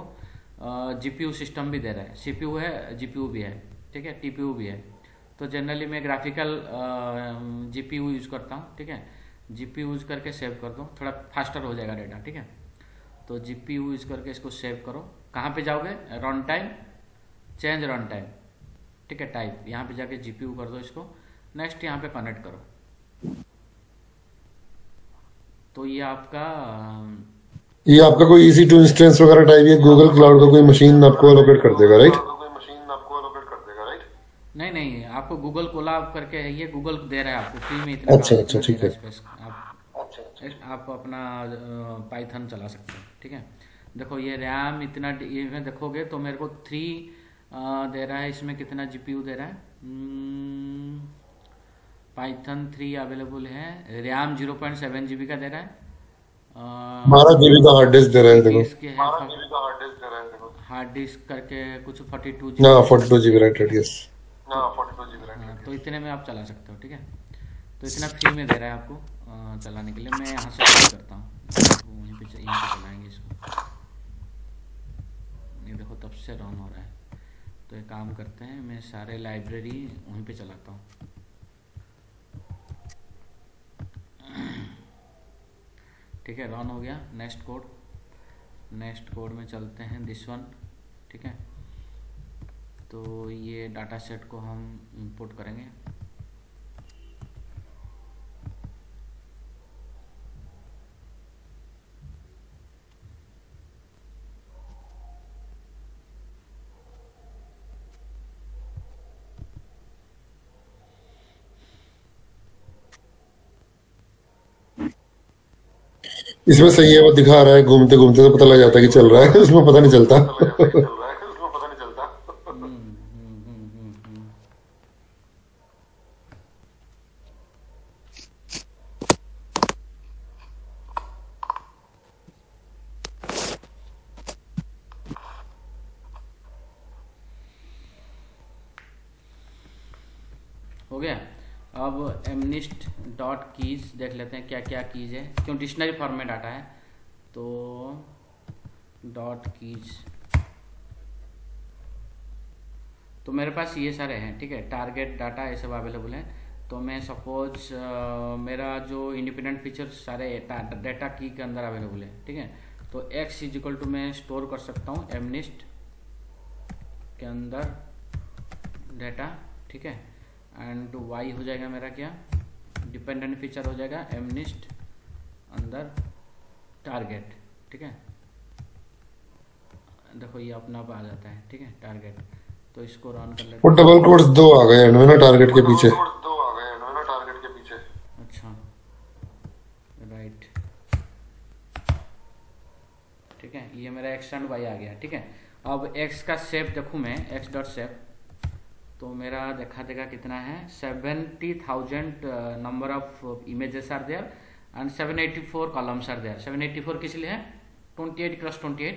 जीपीयू सिस्टम भी दे रहा है, सीपीयू है, जीपीयू भी है, ठीक है, टीपीयू भी है। तो जनरली मैं ग्राफिकल जीपीयू यूज करता हूँ, ठीक है। जीपीयू यूज करके सेव कर दो, थोड़ा फास्टर हो जाएगा डेटा, ठीक है। तो जीपीयू यूज करके इसको सेव करो। कहाँ पे जाओगे? Run time, change run time, ठीक है, टाइप। यहाँ पे जाके जीपीयू कर दो इसको। नेक्स्ट यहाँ पे कनेक्ट करो। तो ये आपका कोई EC2 इंस्टेंस वगैरह टाइप या गूगल क्लाउड का कोई मशीन आपको एलोकेट कर देगा, राइट? नहीं, आपको गूगल कोलाब करके है, ये गूगल दे रहा है आपको फ्री में इतना। अच्छा, ठीक है। आप अपना पाइथन चला सकते हैं, ठीक है। देखो ये रैम इतना, ये में देखोगे तो मेरे को 3 दे रहा है। इसमें कितना जीपीयू दे रहा है? पाइथन 3 अवेलेबल है। रैम 0.7 GB का दे रहा है। 12 GB का हार्ड डिस्क दे रहा है, देखो। हार्ड डिस्क करके कुछ 42 GB। ना 42 GB, राइट, यस। तो इतने में आप चला सकते हो, ठीक है। तो इतना फ्री में दे रहा है आपको चलाने के लिए। मैं यहाँ से शुरू करता हूँ, यहीं पे चलाएंगे इसको। ये देखो तब से रन हो रहा है। तो एक काम करते हैं, मैं सारे लाइब्रेरी वहीं पे चलाता हूँ। ठीक है, रन हो गया। नेक्स्ट कोड में चलते हैं, दिस वन, ठीक है। तो ये डाटा सेट को हम इंपोर्ट करेंगे। इसमें सही है, वो दिखा रहा है, घूमते घूमते तो पता लग जाता है कि चल रहा है, उसमें पता नहीं चलता। हो गया। अब mnist.keys देख लेते हैं क्या क्या कीज है, क्यों डिक्शनरी फॉर्म में डाटा है। तो .keys, तो मेरे पास ये सारे हैं, ठीक है। टारगेट डाटा ये सब अवेलेबल है। तो मैं सपोज मेरा जो इंडिपेंडेंट फीचर सारे डाटा की के अंदर अवेलेबल है, ठीक है। तो x इजिकल टू मैं स्टोर कर सकता हूँ mnist के अंदर डाटा, ठीक है। एंड y हो जाएगा मेरा क्या, डिपेंडेंट फीचर हो जाएगा mnist अंदर टारगेट, ठीक है। देखो ये अपना आप आ जाता है, ठीक है, टारगेट। तो इसको रन कर लेते हैं। वो डबल कोट्स 2 आ गए एंड में ना टारगेट के पीछे। अच्छा, राइट, ठीक है। ये मेरा x एंड y आ गया, ठीक है। अब x का शेप देखूं मैं, x डॉट शेप, तो मेरा देखा देगा कितना है, 70,000 number of images are there and 784 columns are there. 784 किस लिए है? 28 क्रॉस 28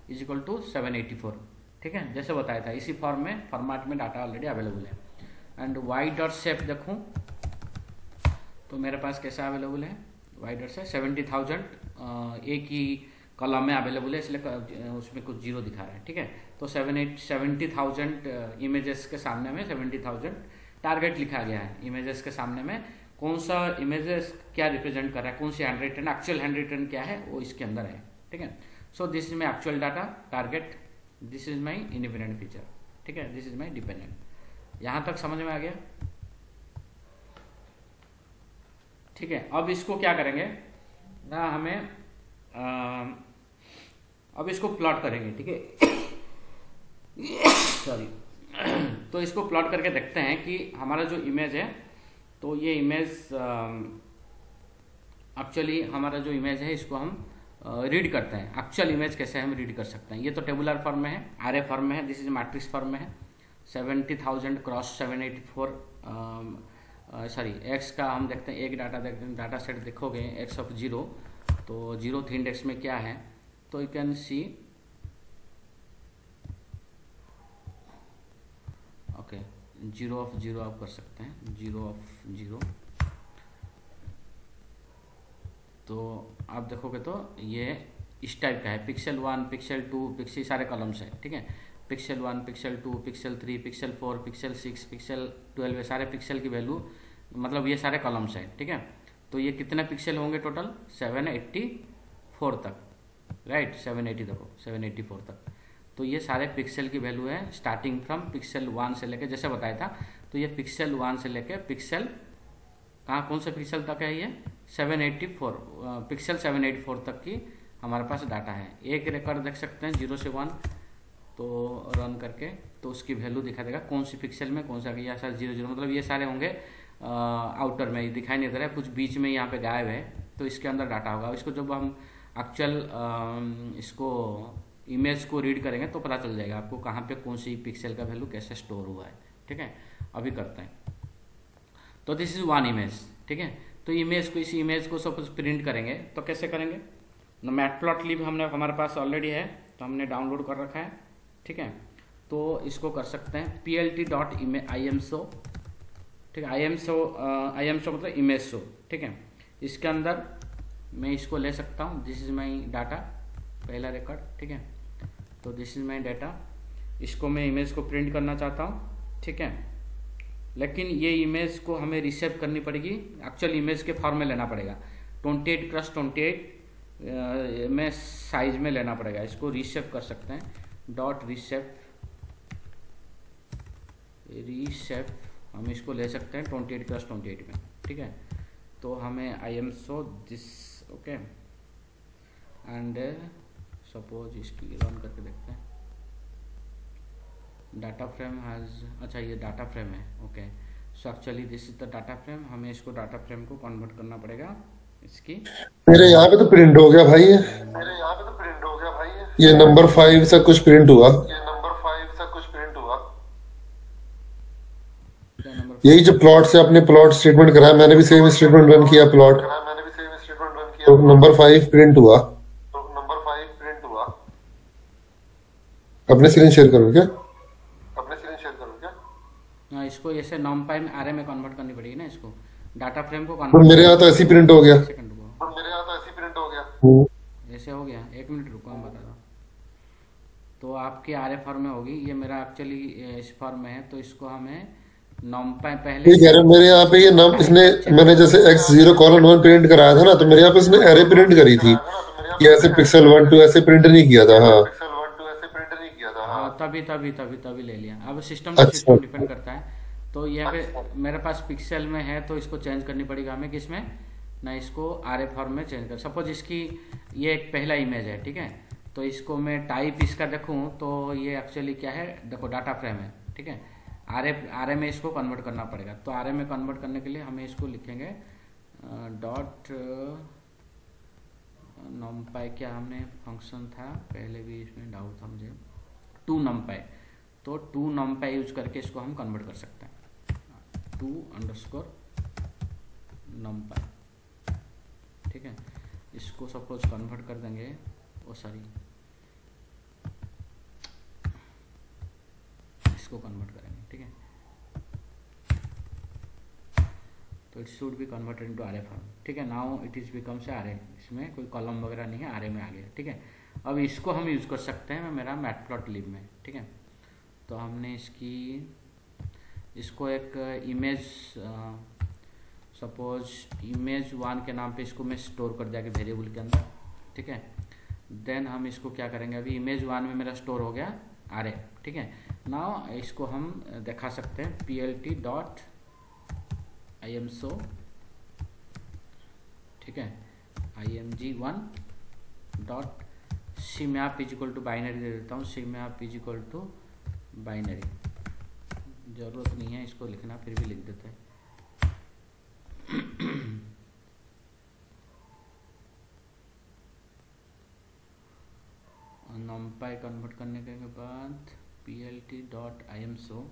इज इक्वल टू 784, ठीक है। जैसे बताया था, इसी फॉर्मेट में डाटा ऑलरेडी अवेलेबल है। एंड y डॉट शेप देखूं तो मेरे पास कैसा अवेलेबल है, y डॉट शेप 70,000 एक ही कॉलम में अवेलेबल है, इसलिए उसमें कुछ जीरो दिखा रहा है, ठीक है। तो 70,000 इमेजेस के सामने में 70,000 टारगेट लिखा गया है। इमेजेस के सामने में कौन सा इमेजेस क्या रिप्रेजेंट कर रहा है, कौन सी hand written, actual hand written क्या है, वो इसके अंदर है, ठीक है। So this is my actual data target, this is my independent feature, ठीक है, दिस इज माई डिपेंडेंट। यहाँ तक समझ में आ गया? ठीक है, अब इसको क्या करेंगे ना, हमें अब इसको प्लॉट करेंगे, ठीक है। सॉरी। तो इसको प्लॉट करके देखते हैं कि हमारा जो इमेज है, तो ये इमेज एक्चुअली हमारा जो इमेज है इसको हम रीड करते हैं। एक्चुअल इमेज कैसे हम रीड कर सकते हैं। ये तो टेबुलर फॉर्म में है, आरए फॉर्म में है, दिस इज मैट्रिक्स फॉर्म में है। 70,000 क्रॉस 784 सॉरी एक्स का हम देखते हैं, एक डाटा सेट देखोगे एक्स ऑफ 0, तो 0th इंडेक्स में क्या है, तो you can C okay 0 of 0 आप कर सकते हैं, 0 ऑफ 0। तो आप देखोगे तो ये इस टाइप का है, पिक्सल 1, पिक्सल 2, पिक्सल सारे कॉलम्स है, ठीक है। Pixel 1, pixel 2, pixel 3, pixel 4, pixel 6, pixel 12, ये सारे पिक्सल की वैल्यू, मतलब ये सारे कॉलम्स है, ठीक है। तो ये कितने पिक्सल होंगे टोटल, 784 तक, राइट, 780 तक, 784 तक। तो ये सारे पिक्सल की वैल्यू है स्टार्टिंग फ्रॉम पिक्सल 1 से लेके, जैसे बताया था। तो ये पिक्सल 1 से लेके पिक्सल कहाँ, कौन से पिक्सल तक है, ये 784 पिक्सल 784 तक की हमारे पास डाटा है। एक रिकॉर्ड देख सकते हैं 0 से 1, तो रन करके तो उसकी वैल्यू दिखा देगा कौन सी पिक्सल में कौन सा, या सर 00, मतलब ये सारे होंगे आउटर में, दिखाई नहीं दे रहा है, कुछ बीच में यहाँ पे गायब है, तो इसके अंदर डाटा होगा। इसको जब हम एक्चुअल इसको इमेज को रीड करेंगे तो पता चल जाएगा आपको कहाँ पे कौन सी पिक्सल का वैल्यू कैसे स्टोर हुआ है, ठीक है। अभी करते हैं। तो दिस इज 1 इमेज, ठीक है। तो इमेज को, इस इमेज को सपोज प्रिंट करेंगे तो कैसे करेंगे, मैटप्लॉटलिब हमने हमारे पास ऑलरेडी है, तो हमने डाउनलोड कर रखा है, ठीक है। तो इसको कर सकते हैं plt.imso, ठीक है। imso मतलब इमेज शो, ठीक है। इसके अंदर मैं इसको ले सकता हूँ, दिस इज माई डाटा, पहला रिकॉर्ड, ठीक है। तो दिस इज माई डाटा, इसको मैं इमेज को प्रिंट करना चाहता हूँ, ठीक है। लेकिन ये इमेज को हमें रिसेव करनी पड़ेगी, एक्चुअल इमेज के फॉर्म में लेना पड़ेगा, 28x28 में साइज में लेना पड़ेगा। इसको रिसेव कर सकते हैं, डॉट रिसेव हम इसको ले सकते हैं 28x28 में, ठीक है। तो हमें imso this, okay, and suppose इसकी रन करके देखते हैं। डाटा फ्रेम हैज, अच्छा ये डाटा फ्रेम है, okay. So actually this is the data frame, हमें इसको डाटा फ्रेम को कन्वर्ट करना पड़ेगा इसकी। मेरे यहाँ पे तो प्रिंट हो गया भाई, ये नंबर 5 से कुछ प्रिंट हुआ, यही जो प्लॉट से आपने प्लॉट स्टेटमेंट कराया, मैंने भी सेम स्टेटमेंट रन किया प्लॉट, तो नंबर 5 प्रिंट हुआ। अपने स्क्रीन शेयर करो क्या, हाँ, इसको ऐसे numpy में array में कन्वर्ट करनी पड़ेगी ना, इसको डाटा फ्रेम को तो कन्वर्ट। मेरे यहाँ तो ऐसे ही प्रिंट हो गया, ऐसे हो गया, 1 मिनट रुको हम बता रहा हूँ। तो आपके आरए फॉर्म में होगी, ये मेरा एक्चुअली इस फॉर्म में है, तो इसको हमें numpy पहले, ठीक है। मेरे यहाँ पे ये नाम इसने, मैंने जैसे x0:1 प्रिंट कराया था ना, तो मेरे यहाँ पे इसने एरे प्रिंट करी थी, ये ऐसे पिक्सल 1 2 ऐसे प्रिंट नहीं किया था। हाँ, तभी ले लिया। अब सिस्टम टू सिस्टम डिपेंड करता है। तो ये पे मेरे पास पिक्सल में है, तो इसको चेंज करनी पड़ेगी हमें, किसमें ना, इसको आरए फॉर्म में चेंज कर। सपोज इसकी ये एक पहला इमेज है, ठीक है। तो इसको मैं टाइप इसका देखूं तो ये एक्चुअली क्या है, देखो डाटा फ्रेम है, ठीक है। आरए में इसको कन्वर्ट करना पड़ेगा। तो आरए में कन्वर्ट करने के लिए हमें इसको लिखेंगे डॉट numpy, क्या हमने फंक्शन था पहले भी, इसमें डाउट था मुझे, to numpy। तो to numpy यूज करके इसको हम कन्वर्ट कर सकते हैं, to_numpy, ठीक है। इसको सपोज कन्वर्ट कर देंगे, ओ सॉरी, इसको कन्वर्ट करेंगे, ठीक है। तो it should be converted into array form, ठीक है। Now it is becomes array, इसमें कोई कॉलम वगैरह नहीं है, आरए में आ गया, ठीक है। अब इसको हम यूज कर सकते हैं मेरा मैटप्लॉटलिब में, ठीक है। तो हमने इसको एक इमेज, सपोज image1 के नाम पे इसको मैं स्टोर कर दिया वेरिएबल के अंदर, ठीक है। देन हम इसको क्या करेंगे, अभी image1 में मेरा स्टोर हो गया आरए, ठीक है। नाउ इसको हम दिखा सकते हैं plt.imso, ठीक है, img1 dot cmap is equal to binary दे देता हूँ, cmap is equal to binary, जरूरत नहीं है इसको लिखना, फिर भी लिख देते हैं। numpy कन्वर्ट करने के बाद plt dot imso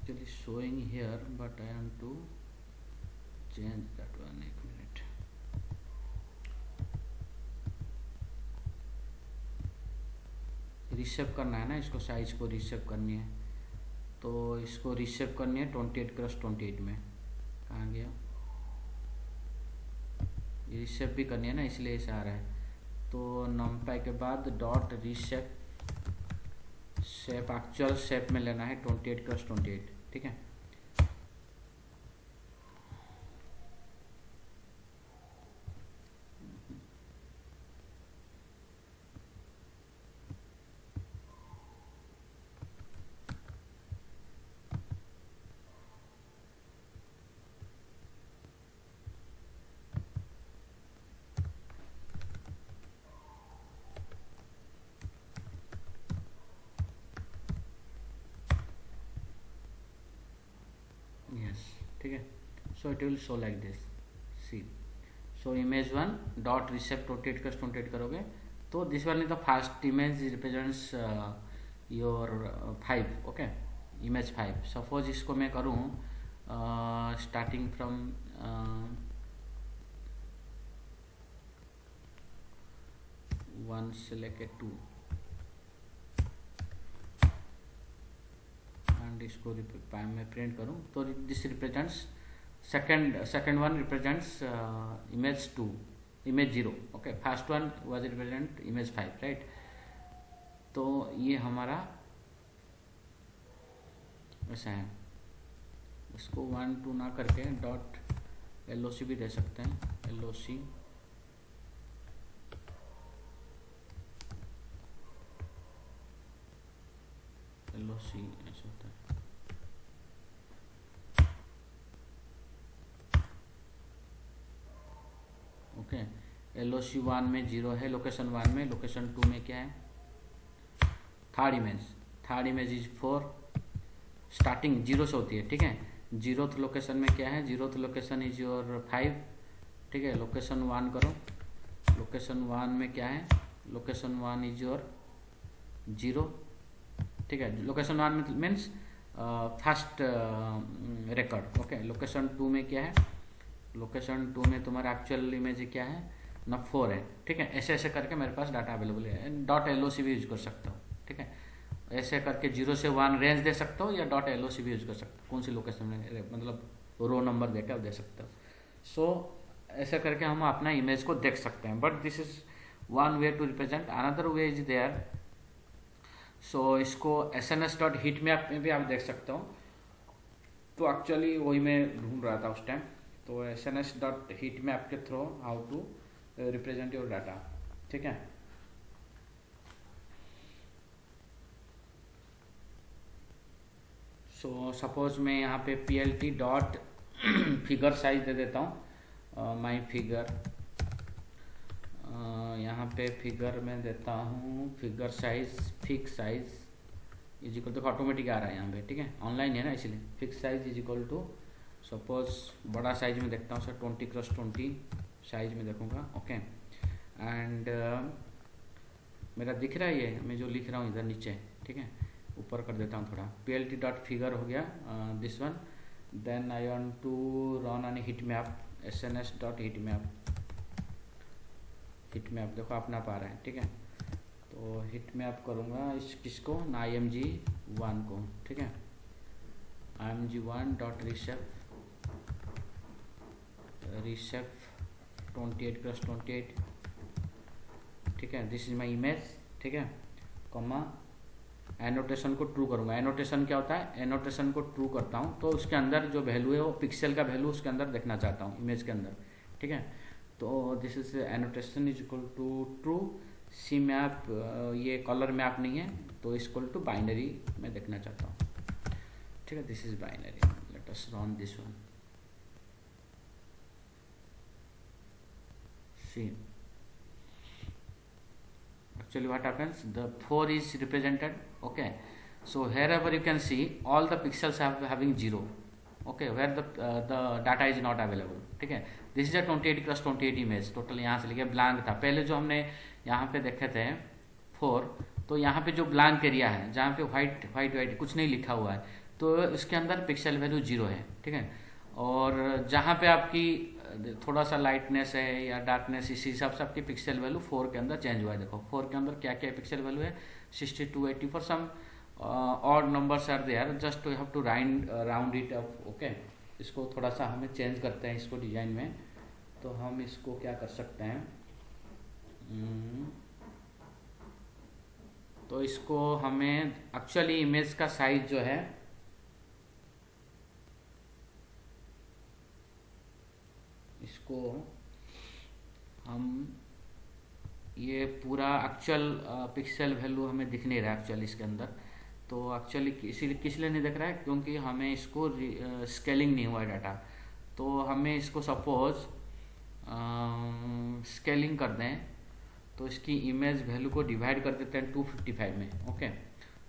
actually showing here but I am to change that one, एक मिनट। रिसेप करना है ना इसको, साइज को रिसेप करनी है, तो इसको रिसेप करनी है 28x28 में। कहाँ गया, रिसेप भी करनी है ना, इसलिए ऐसा आ रहा है। तो numpy के बाद dot reshape, shape actual shape में लेना है 28x28, ठीक है। ठीक है, so it will show like this, see. सो image1 डॉट रिसेप 28x28 करोगे तो this one is the first image represents your 5, okay, image 5। Suppose इसको मैं करूँ स्टार्टिंग फ्रॉम 1 से लेके 2 एंड इसको मैं प्रिंट करूं तो this represents second one represents image 0, okay. First one was represent image 5, right. तो ये हमारा ऐसा है, इसको 1 2 ना करके डॉट LOC भी दे सकते हैं, LOC ऐसा होता है, ओके। LOC 1 में 0 है, लोकेशन 1 में, लोकेशन 2 में क्या है, थर्ड इमेज इज 4, स्टार्टिंग 0 से होती है, ठीक है। 0th लोकेशन में क्या है, 0th लोकेशन इज योर 5, ठीक है। लोकेशन 1 करो, लोकेशन 1 में क्या है, लोकेशन 1 इज योर 0, ठीक है। लोकेशन 1 में means first record, okay. Location 2 में क्या है, लोकेशन 2 में तुम्हारा एक्चुअल इमेज क्या है ना, 4 है, ठीक है। ऐसे ऐसे करके मेरे पास डाटा अवेलेबल है, डॉट LOC भी यूज कर सकता हो, ठीक है। ऐसे करके 0 से 1 रेंज दे सकते हो या डॉट LOC भी यूज कर सकते हो, कौन सी लोकेशन में, मतलब रो नंबर देकर दे सकते हो। सो ऐसे करके हम अपना इमेज को देख सकते हैं, but this is one way to represent, another way is there. So इसको SNS.heatmap में भी आप देख सकते हो, तो एक्चुअली वही मैं ढूंढ रहा था उस टाइम, तो SNS.heatmap के through how to represent your data, ठीक है। सो सपोज मैं यहाँ पे PLT डॉट फिगर साइज दे देता हूँ, माई फिगर, यहाँ पे फिगर में देता हूँ figure size, fix size is equal to, automatic आ रहा है यहाँ पे, ठीक है, ऑनलाइन है ना इसलिए। Fix size is equal to, suppose बड़ा साइज में देखता हूँ सर, 20x20 साइज में देखूंगा, ओके। एंड मेरा दिख रहा है ये, मैं जो लिख रहा हूँ इधर नीचे, ठीक है, ऊपर कर देता हूँ थोड़ा। PLT डॉट फिगर हो गया this one, then I want to run on heatmap, SNS.heatmap, heatmap देखो अपना पा रहा है, ठीक है। तो heatmap करूँगा इस किसको ना, img1 को, ठीक है। img1 डॉट रिसेप 28x28, ठीक है, दिस इज माई इमेज, ठीक है, कॉमा एनोटेशन को ट्रू करूँगा। एनोटेशन क्या होता है, एनोटेशन को ट्रू करता हूँ तो उसके अंदर जो वैल्यू है वो पिक्सल का वैल्यू उसके अंदर देखना चाहता हूँ, इमेज के अंदर, ठीक है। तो this is annotation is equal to true, see map ये कलर मैप नहीं है, तो इक्वल टू बाइनरी मैं देखना चाहता हूँ, ठीक है। This is binary, let us run this one. See actually what happens, the 4 is represented, okay. So wherever you can see all the pixels having 0, okay, where the data is not available, ठीक है। This is a 28x28 image, total यहाँ से लेके blank था। पहले जो हमने यहाँ पे देखे थे 4, तो यहाँ पे जो ब्लैंक एरिया है जहाँ पे व्हाइट कुछ नहीं लिखा हुआ है, तो इसके अंदर पिक्सल वैल्यू 0 है, ठीक है। और जहाँ पे आपकी थोड़ा सा लाइटनेस है या डार्कनेस, इसी हिसाब से आपकी पिक्सल वैल्यू 4 के अंदर चेंज हुआ है। देखो 4 के अंदर क्या क्या पिक्सल वैल्यू है, 62, 84, some odd numbers are there, just you have to round it up, okay. इसको थोड़ा सा हमें चेंज करते हैं इसको डिजाइन में, तो हम इसको क्या कर सकते हैं, तो इसको हमें एक्चुअली इमेज का साइज जो है इसको हम ये पूरा एक्चुअल पिक्सल वैल्यू हमें दिख नहीं रहा है एक्चुअली इसके अंदर, तो एक्चुअली इसीलिए किस लिए नहीं दिख रहा है, क्योंकि हमें इसको स्केलिंग नहीं हुआ है डाटा। तो हमें इसको सपोज स्केलिंग कर दें, तो इसकी इमेज वैल्यू को डिवाइड कर देते हैं 255 में, ओके।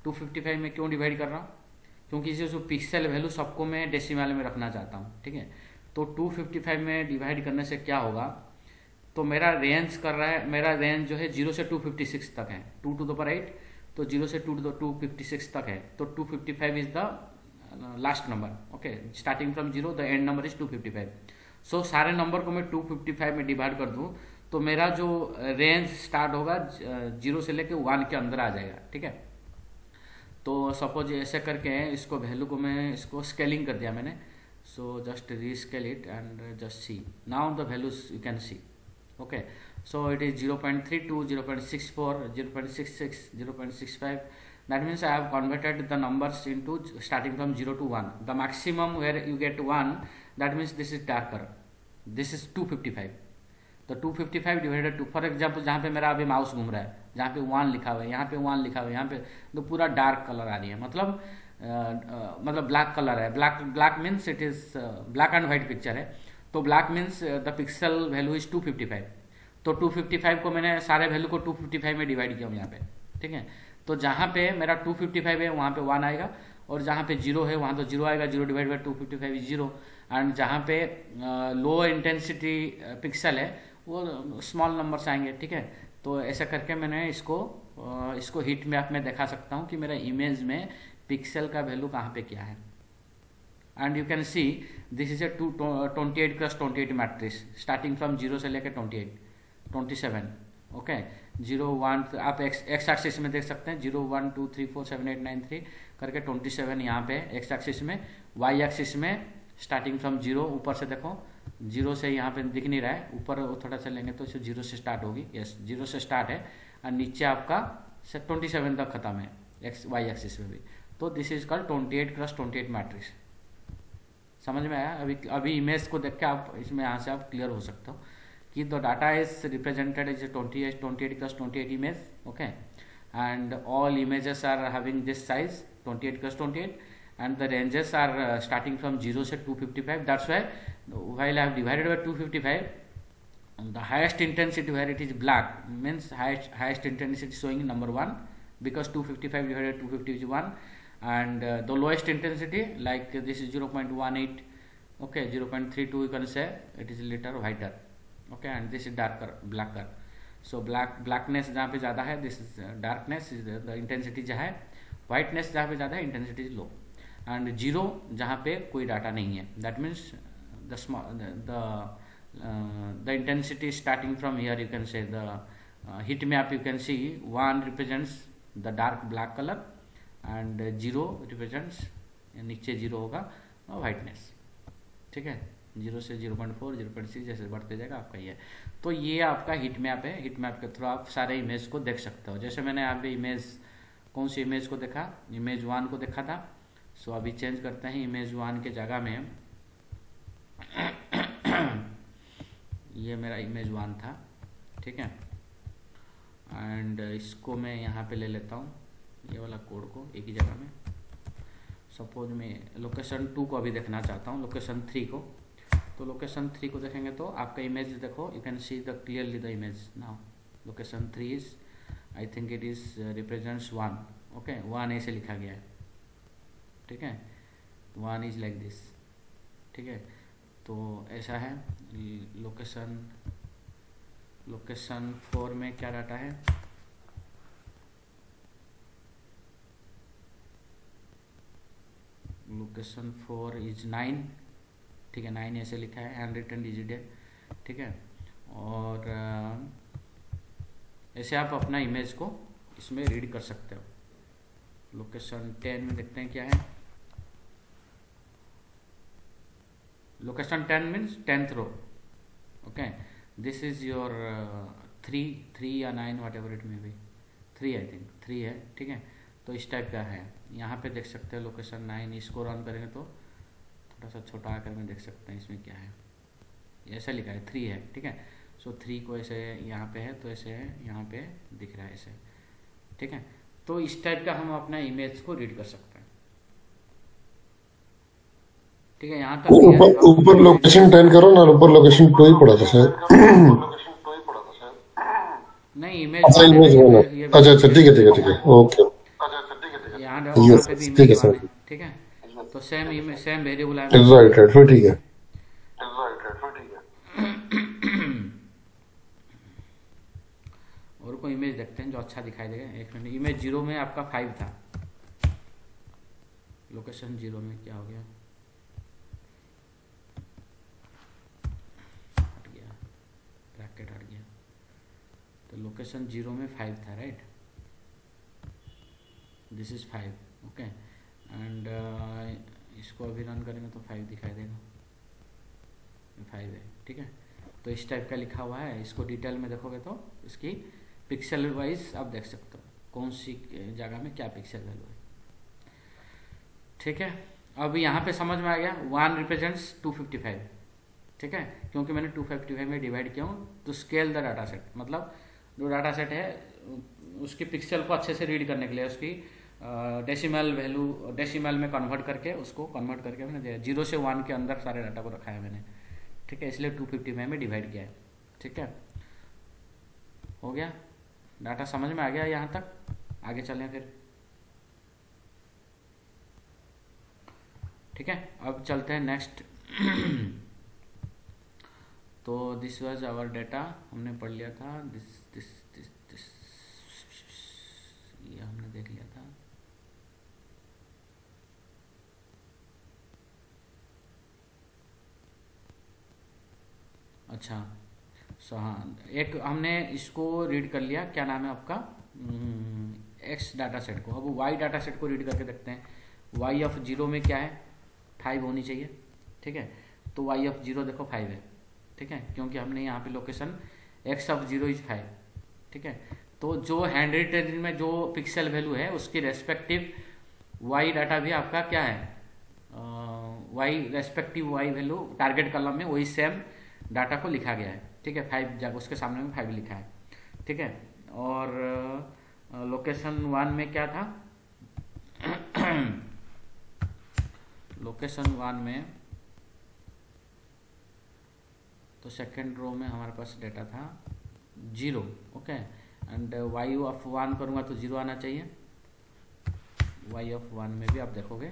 255 में क्यों डिवाइड कर रहा हूँ, क्योंकि इसे जो पिक्सल वैल्यू सबको मैं डेसिमल में रखना चाहता हूँ, ठीक है। तो 255 में डिवाइड करने से क्या होगा, तो मेरा रेंज कर रहा है, मेरा रेंज जो है 0 से 256 तक है, 2 to the power 8, तो 0 से 2 to the 256 तक है, तो 255 is the last number, okay. Starting from 0 the end number is 255। सो सारे नंबर को मैं 255 में डिवाइड कर दूं, तो मेरा जो रेंज स्टार्ट होगा 0 से लेके 1 के अंदर आ जाएगा, ठीक है। तो सपोज ऐसे करके इसको वैल्यू को मैं इसको स्केलिंग कर दिया मैंने, so just rescale it and just see now the values you can see, okay. So it is 0.32, 0.64, 0.66, 0.65. That means I have converted the numbers into starting from 0 to 1. The maximum where you get 1, that means this is darker, this is 255. तो 255 divided 2, for example जहाँ पे मेरा अभी mouse घूम रहा है, जहाँ पे 1 लिखा हुआ है, यहाँ पे 1 लिखा हुआ है, यहाँ पे तो पूरा डार्क कलर आ रही है, मतलब ब्लैक कलर है। Black means it is black and white picture है, तो black means the pixel value is 255। तो 255 को मैंने सारे वैल्यू को 255 में डिवाइड किया हूँ यहाँ पे, ठीक है। तो जहाँ पे मेरा 255 है वहाँ पे 1 आएगा, और जहाँ पे 0 है वहाँ तो 0 आएगा, 0 डिवाइड बाई 255 इज 0। एंड जहाँ पे लो इंटेंसिटी पिक्सल है वो स्मॉल नंबर्स आएंगे, ठीक है। तो ऐसा करके मैंने इसको हीट मैप में दिखा सकता हूँ कि मेरा इमेज में पिक्सल का वैल्यू कहाँ पे क्या है। And you can see this is a 28x28 matrix, starting from 0 से लेकर 27, ओके। 0 1 आप एक्स एक्सिस में देख सकते हैं, 0 1 2 3 4 7 8 9 3 करके 27 यहाँ पे एक्स एक्सिस में। वाई एक्सिस में स्टार्टिंग फ्रॉम 0, ऊपर से देखो 0 से यहाँ पे दिख नहीं रहा है, ऊपर थोड़ा सा लेंगे तो 0 से स्टार्ट होगी, यस 0 से स्टार्ट है, और नीचे आपका 27 तक खत्म है एक्स वाई एक्सिस में भी। तो this is called 28x28 matrix. समझ में आया? अभी इमेज को देख के आप इसमें यहाँ से आप क्लियर हो सकते हो कि the data is represented is 28x28 image, okay. And all images are having this size 28x28, and the ranges are starting from 0 to 255. That's why while I have divided by 255, the highest intensity where it is black means highest intensity showing number 1, because 255 divided by 250 is 1, and the lowest intensity like this is 0.18, okay, 0.32 you can say, it is little whiter, okay, and this is darker, blacker. So blackness जहाँ पे ज़्यादा है, this is darkness is the intensity जो है, whiteness जहाँ पे ज़्यादा है intensity is low, and 0 जहाँ पे कोई डाटा नहीं है, that means the intensity starting from here you can say the heat map you can see 1 represents the dark black color and 0 represents नीचे 0 होगा whiteness, ठीक है। 0 से 0.4 0.6 जैसे बढ़ते जाएगा आपका ये। तो ये आपका हीट मैप है, हीट मैप के थ्रू आप सारे इमेज को देख सकते हो। जैसे मैंने अभी इमेज कौन सी इमेज को देखा, इमेज 1 को देखा था। सो अभी चेंज करते हैं इमेज 1 के जगह में ये मेरा इमेज 1 था, ठीक है। एंड इसको मैं यहाँ पे ले लेता हूँ, ये वाला कोड को एक ही जगह में। सपोज मैं लोकेशन 2 को अभी देखना चाहता हूँ, लोकेशन 3 को। तो लोकेशन 3 को देखेंगे तो आपका इमेज देखो, you can see the clearly the image now. Location 3 is, I think it is represents 1, okay, 1 ऐसे लिखा गया है, ठीक है, 1 इज लाइक दिस, ठीक है। तो ऐसा है। लोकेशन 4 में क्या डाटा है, लोकेशन 4 इज 9, ठीक है, 9 ऐसे लिखा है, हैंड रिटन डिजिट है, ठीक है। और ऐसे आप अपना इमेज को इसमें रीड कर सकते हो। लोकेशन 10 में देखते हैं क्या है। Location 10 means 10th row, okay. This is your 3 या 9 whatever it may be, 3 I think 3 है, ठीक है। तो इस टाइप का है, यहाँ पे देख सकते हैं लोकेशन 9। इसको रन करेंगे तो थोड़ा सा छोटा आकर में देख सकते हैं इसमें क्या है, ऐसा लिखा है 3 है, ठीक है। सो 3 को ऐसे यहाँ पे है, तो ऐसे है, यहाँ पे दिख रहा है ऐसे, ठीक है। तो इस टाइप का हम अपना इमेज को रीड कर सकते हैं, ठीक है। यहाँ तक ऊपर लोकेशन 10 करो ना, ऊपर लोकेशन 2 ही पड़ा था शायद। नहीं, इमेज अच्छा इमेज बना, अच्छा अच्छा, ठीक है ठीक है ठीक है, ओके, यहाँ यस पे भी ठीक है इमेज सर, बने, ठीक है। तो सेम वेरिएबल है, राइट राइट, फिर ठीक है। और कोई इमेज देखते हैं जो अच्छा दिखाई देगा। एक मिनट, इमेज 0 में आपका 5 था, लोकेशन 0 में क्या हो गया, हट गया, ब्रैकेट हट गया। तो लोकेशन 0 में 5 था, right, this is 5, okay. And इसको अभी रन करेंगे तो 5 दिखाई देगा, 5 है, ठीक है। तो इस टाइप का लिखा हुआ है। इसको डिटेल में देखोगे तो इसकी पिक्सल वाइज आप देख सकते हो कौन सी जगह में क्या पिक्सल वैल्यू है, ठीक है। अब यहाँ पे समझ में आ गया, 1 रिप्रेजेंट्स 255, ठीक है, क्योंकि मैंने 255 में डिवाइड किया हूँ। तो स्केल द डाटा सेट, मतलब जो डाटा सेट है उसकी पिक्सल को अच्छे से रीड करने के लिए उसकी डेसिमल वैल्यू, डेसिमल में कन्वर्ट करके, उसको कन्वर्ट करके मैंने दिया 0 से 1 के अंदर सारे डाटा को रखा है मैंने, ठीक है। इसलिए 255 में डिवाइड किया है, ठीक है। हो गया, डाटा समझ में आ गया यहाँ तक। आगे चलें फिर, ठीक है। अब चलते हैं नेक्स्ट। तो दिस वाज आवर डाटा, हमने पढ़ लिया था, दिस दिस दिस दिस, ये हमने देख लिया था। अच्छा, सो हाँ, एक हमने इसको रीड कर लिया, क्या नाम है आपका, एक्स डाटा सेट को। अब वाई डाटा सेट को रीड करके देखते हैं। वाई ऑफ 0 में क्या है, 5 होनी चाहिए, ठीक है। तो वाई ऑफ 0 देखो 5 है, ठीक है, क्योंकि हमने यहाँ पे लोकेशन एक्स ऑफ 0 इज 5, ठीक है। तो जो हैंड रिटन में जो पिक्सल वैल्यू है उसकी रेस्पेक्टिव वाई डाटा भी आपका क्या है, Y respective Y value target column में वही सेम डाटा को लिखा गया है, ठीक है। 5 जब उसके सामने में 5 लिखा है, ठीक है। और लोकेशन 1 में क्या था, लोकेशन 1 में तो सेकेंड रो में हमारे पास डेटा था 0, ओके। एंड वाई ऑफ 1 करूँगा तो 0 आना चाहिए। वाई ऑफ 1 में भी आप देखोगे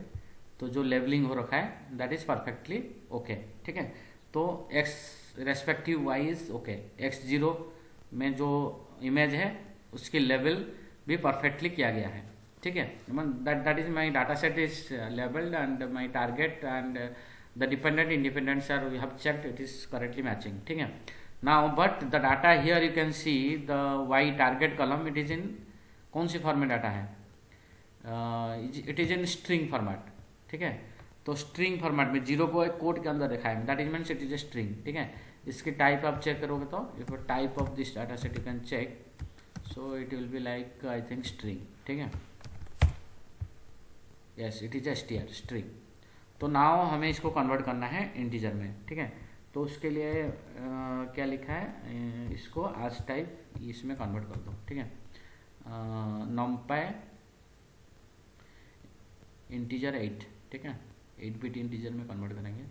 तो जो लेबलिंग हो रखा है दैट इज परफेक्टली ओके, ठीक है। तो X respective Y is okay. x0 में जो इमेज है उसकी लेवल भी परफेक्टली किया गया है, ठीक है। That is my data set is labelled and my target and the dependent independents are we have checked it is correctly matching, ठीक है। Now but the data here you can see the Y target column, it is in कौन सी format data है, it is in string format, ठीक है। तो string format में 0 को एक कोड के अंदर रखा है, that is means it is a string, ठीक है। इसकी टाइप आप चेक करोगे तो if type of this data set you can check, so it will be like I think string, ठीक है। Yes, it is str string. तो now हमें इसको कन्वर्ट करना है इंटीजर में, ठीक है। तो उसके लिए क्या लिखा है, इसको आज टाइप इसमें कन्वर्ट कर दो, ठीक है। numpy इंटीजर 8, ठीक है, 8 बिट इंटीजर में कन्वर्ट करेंगे।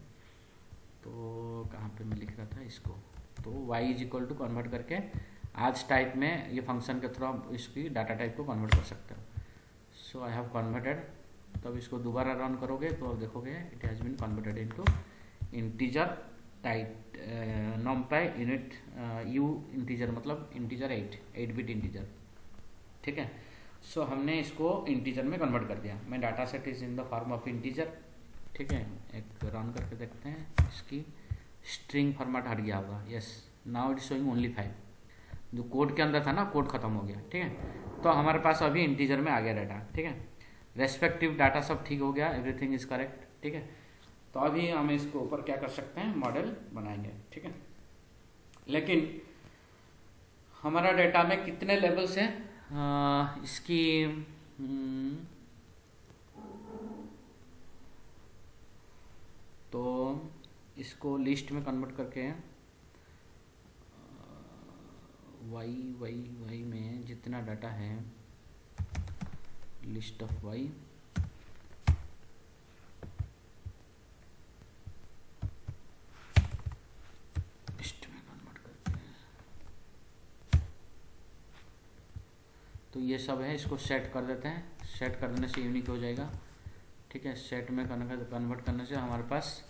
तो कहाँ पे मैं लिख रहा था इसको, तो y is equal to convert करके आज टाइप में ये फंक्शन के थ्रू आप इसकी डाटा टाइप को कन्वर्ट कर सकते हो। So I have converted. तब इसको दोबारा रन करोगे तो आप देखोगे it has been converted into integer type numpy unit u integer मतलब इंटीजर 8 बिट इंटीजर, ठीक है। सो हमने इसको इंटीजर में कन्वर्ट कर दिया। मैं data set is in the form of integer, ठीक है। एक रन करके देखते हैं, इसकी स्ट्रिंग फॉर्मेट हट गया होगा। Yes, now it is showing only 5। जो कोड के अंदर था ना, कोड खत्म हो गया, ठीक है। तो हमारे पास अभी इंटीजर में आ गया डाटा, ठीक है। रेस्पेक्टिव डाटा सब ठीक हो गया, एवरीथिंग इज करेक्ट, ठीक है। तो अभी हम इसको ऊपर क्या कर सकते हैं, मॉडल बनाएंगे, ठीक है। लेकिन हमारा डेटा में कितने लेवल्स हैं इसकी, तो इसको लिस्ट में कन्वर्ट करके वाई में जितना डाटा है, लिस्ट ऑफ वाई, लिस्ट में कन्वर्ट करते हैं। तो ये सब है, इसको सेट कर देते हैं। सेट कर देने से यूनिक हो जाएगा, ठीक है। सेट में कन्वर्ट करने से हमारे पास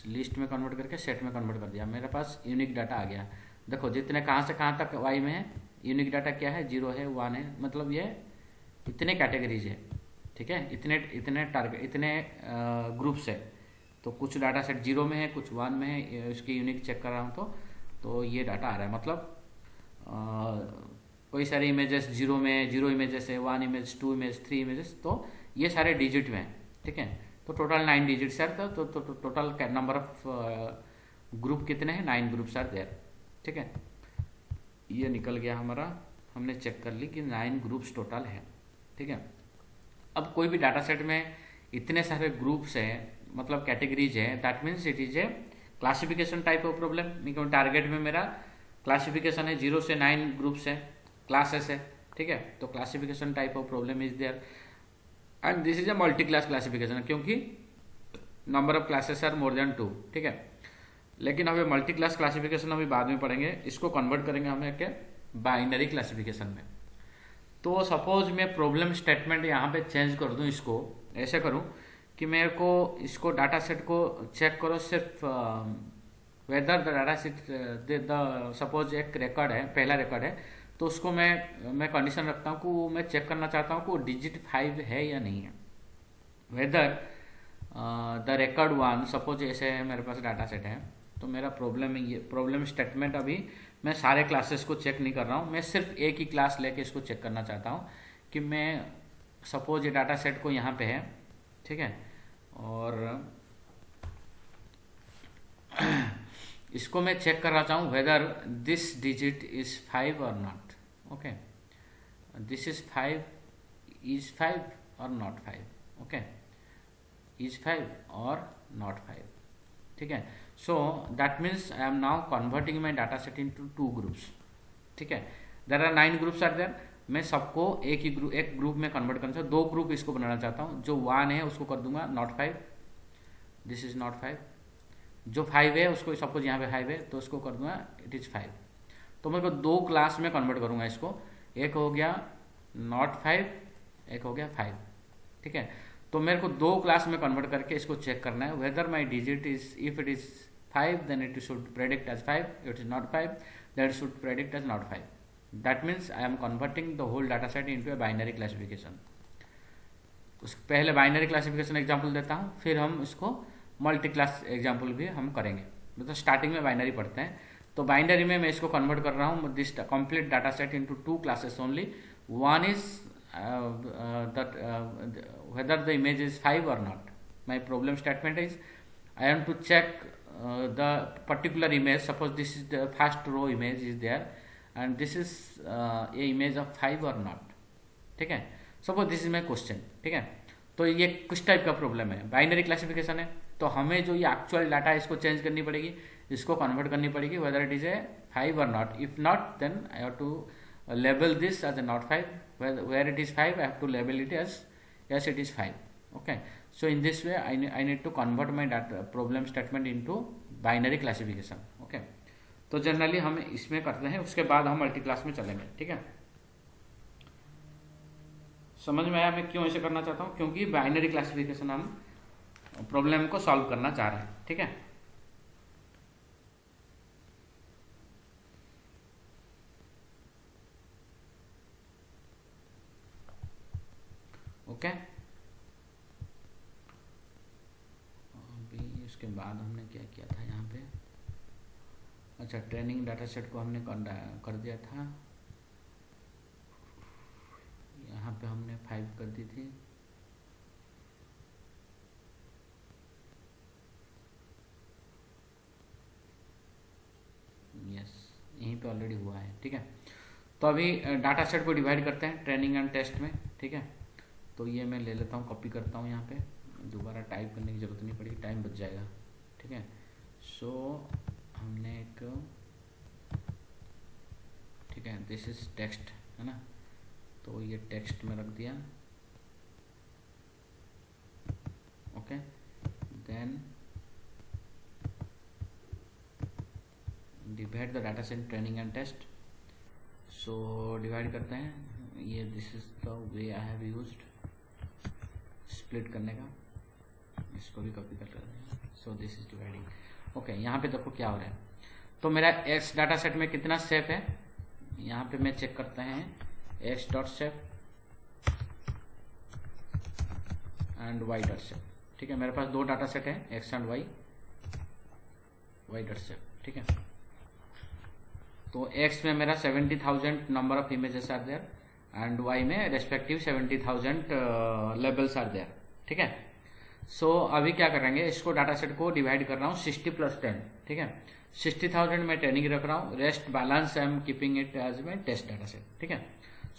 लिस्ट में कन्वर्ट करके सेट में कन्वर्ट कर दिया, मेरे पास यूनिक डाटा आ गया। देखो जितने कहाँ से कहाँ तक वाई में है, यूनिक डाटा क्या है, 0 है, 1 है, मतलब ये इतने कैटेगरीज है, ठीक है। इतने टारगेट, इतने ग्रुप्स है। तो कुछ डाटा सेट 0 में है, कुछ 1 में है, इसकी यूनिक चेक कर रहा हूँ तो ये डाटा आ रहा है। मतलब कोई सारे इमेजेस 0 में, 0 इमेजेस है, 1 इमेज, 2 इमेज, 3 इमेजेस, तो ये सारे डिजिट में है, ठीक है। तो टोटल 9 डिजिट्स आर, तो टोटल नंबर ऑफ ग्रुप कितने हैं, 9 ग्रुप्स आर देयर, ठीक है। ये निकल गया हमारा, हमने चेक कर ली कि 9 ग्रुप्स टोटल है, ठीक है। अब कोई भी डाटा सेट में इतने सारे ग्रुप्स हैं, मतलब कैटेगरीज है, that means it is a classification type of problem. क्योंकि टारगेट में मेरा क्लासिफिकेशन है, 0 से 9 ग्रुप्स है, क्लासेस है, ठीक है। तो classification type of problem is there and this is a multi class classification, क्योंकि number of classes are more than 2, ठीक है। लेकिन हमें मल्टी क्लास क्लासिफिकेशन अभी बाद में पढ़ेंगे, इसको कन्वर्ट करेंगे हमें क्या, बाइनरी क्लासिफिकेशन में। तो सपोज मैं प्रॉब्लम स्टेटमेंट यहाँ पे चेंज कर दूँ, इसको ऐसे करूँ कि मेरे को इसको डाटा सेट को चेक करो सिर्फ whether the data set, suppose एक रिकॉर्ड है, पहला रिकॉर्ड है, तो उसको मैं कंडीशन रखता हूँ कि मैं चेक करना चाहता हूँ कि वो डिजिट 5 है या नहीं है। वेदर द रिकॉर्ड 1, सपोज ऐसे है मेरे पास डाटा सेट है, तो मेरा प्रॉब्लम ये प्रॉब्लम स्टेटमेंट, अभी मैं सारे क्लासेस को चेक नहीं कर रहा हूँ, मैं सिर्फ एक ही क्लास लेके इसको चेक करना चाहता हूँ कि मैं सपोज ये डाटा सेट को यहाँ पे है, ठीक है, और इसको मैं चेक करना चाहूँ वेदर दिस डिजिट इज 5 और नॉट, ओके, दिस इज 5 और नॉट 5, ओके, इज 5 और नॉट 5, ठीक है। So that means I am now converting my data set into 2 groups, ठीक है। There are 9 groups are there, मैं सबको एक ग्रुप में कन्वर्ट करना चाहता हूँ, 2 ग्रुप इसको बनाना चाहता हूँ। जो 1 है उसको कर दूंगा नॉट 5, दिस इज नॉट 5। जो 5 है उसको, सपोज यहाँ पे 5 है तो उसको कर दूंगा इट इज 5। तो मेरे को 2 क्लास में कन्वर्ट करूंगा इसको, एक हो गया नॉट 5, एक हो गया 5, ठीक है। तो मेरे को 2 क्लास में कन्वर्ट करके इसको चेक करना है whether my digit is, if it is 5 then it should predict as 5, if it is not 5 then it should predict as not 5। That means I am converting the whole data set into a binary classification. पहले binary classification example देता हूँ, फिर हम इसको multi class example भी हम करेंगे। मतलब स्टार्टिंग में बाइनरी पढ़ते हैं, तो बाइनरी में मैं इसको कन्वर्ट कर रहा हूँ this complete data set into 2 classes only. One is whether the image is 5 or not. My problem statement is I want to check the particular image. Suppose this is the first row image is there and this is a image of 5 or not, ठीक है। Suppose this is my question, ठीक है। तो ये कुछ type का problem है, binary classification है, तो हमें जो ये एक्चुअल डाटा है इसको चेंज करनी पड़ेगी, इसको कन्वर्ट करनी पड़ेगी वेदर इट इज ए 5 और not. If not then I have to label this as a not 5, where it is 5 I have to label it as yes it is 5. Okay, so in this way I need to convert my data problem statement into binary classification. Okay, तो generally हम इसमें करते हैं, उसके बाद हम multi class में चलेंगे. ठीक है, समझ में आया मैं क्यों ऐसे करना चाहता हूँ? क्योंकि बाइनरी क्लासिफिकेशन हम प्रॉब्लम को सॉल्व करना चाह रहे हैं. ठीक है, ओके. अभी उसके बाद हमने क्या किया था यहाँ पे? अच्छा, ट्रेनिंग डाटा सेट को हमने कर दिया था, यहाँ पे हमने 5 कर दी थी. यस, यहीं पे ऑलरेडी हुआ है. ठीक है, तो अभी डाटा सेट को डिवाइड करते हैं ट्रेनिंग एंड टेस्ट में. ठीक है, तो ये मैं ले लेता हूँ, कॉपी करता हूँ. यहाँ पे दोबारा टाइप करने की जरूरत नहीं पड़ेगी, टाइम बच जाएगा. ठीक है, सो हमने एक, ठीक है, दिस इज टेक्स्ट है ना, तो ये टेक्स्ट में रख दिया. Okay, then divide the data set training and test. So divide करते हैं, ये this is the way I have used split करने का. इसको भी कॉपी कर लेते हैं. So this is dividing. Okay, यहाँ पे देखो क्या हो रहा है. तो मेरा एक्स डाटा सेट में कितना सेप है, यहाँ पे मैं चेक करते हैं X dot shape and Y dot shape. ठीक है, मेरे पास 2 डाटा सेट है, X and Y, Y dot shape. ठीक है, तो एक्स में मेरा 70,000 number of images are there and Y में रेस्पेक्टिव 70,000 लेबल्स आर देयर. ठीक है, सो अभी क्या करेंगे, इसको डाटा सेट को डिवाइड कर रहा हूँ 60 + 10. ठीक है, 60,000 में ट्रेनिंग रख रहा हूँ, rest balance I am keeping it as my test data set. ठीक है,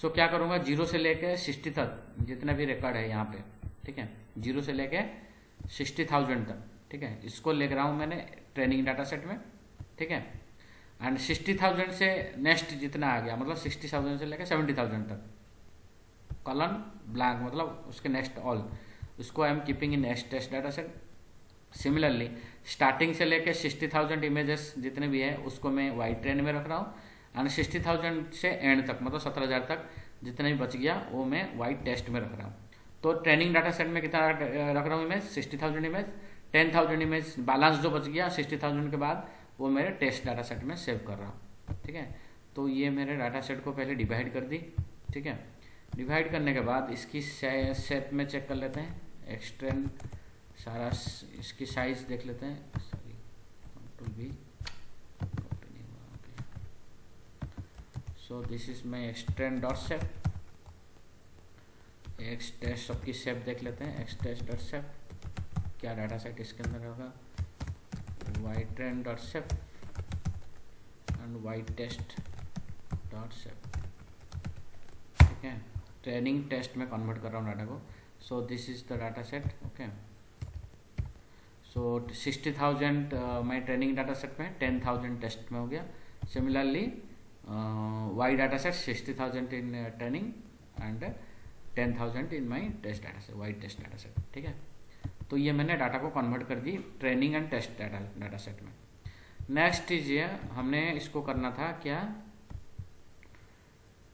सो क्या करूंगा, 0 से लेके 60 तक जितना भी रिकॉर्ड है यहाँ पे. ठीक है, 0 से लेके 60,000 तक. ठीक है, इसको ले रहा हूँ मैंने ट्रेनिंग डाटा सेट में. ठीक है, एंड 60,000 से नेक्स्ट जितना आ गया, मतलब 60,000 से लेकर 70,000 तक कॉलन ब्लैंक, मतलब उसके नेक्स्ट ऑल, उसको I am keeping in next test data set. Similarly starting से लेकर 60,000 इमेजेस जितने भी है उसको मैं वाइट ट्रेन में रख रहा हूँ, एंड 60,000 से एंड तक मतलब 17,000 तक जितना भी बच गया वो मैं वाइट टेस्ट में रख रहा हूँ. तो ट्रेनिंग डाटा सेट में कितना रख रहा हूँ इमेज, 60,000 इमेज. 10,000 इमेज बैलेंस जो बच गया 60,000 के बाद वो मेरे टेस्ट डाटा सेट में सेव कर रहा हूँ. ठीक है, तो ये मेरे डाटा सेट को पहले डिवाइड कर दी. ठीक है, डिवाइड करने के बाद इसकी सेप में चेक कर लेते हैं, एक्सटेंड सारा इसकी साइज देख लेते हैं. सॉरी, कंट्रोल भी कॉपी नहीं हुआ. So this is my extend dot shape. X test सबकी सेप देख लेते हैं, एक्स टेस्ट डॉट सेप. क्या डाटा सेट इसके अंदर होगा, Y train dot shape and Y test dot shape. ठीक है, ट्रेनिंग टेस्ट में कन्वर्ट कर रहा हूँ डाटा को. So this is the data set. Okay, so 60,000 my training data set में, 10,000 टेस्ट में हो गया. Similarly Y data set 60,000 in training and 10,000 in my test data set, Y test data set. ठीक है, तो ये मैंने डाटा को कन्वर्ट कर दी training and test data set में. नेक्स्ट इज ये हमने इसको करना था क्या.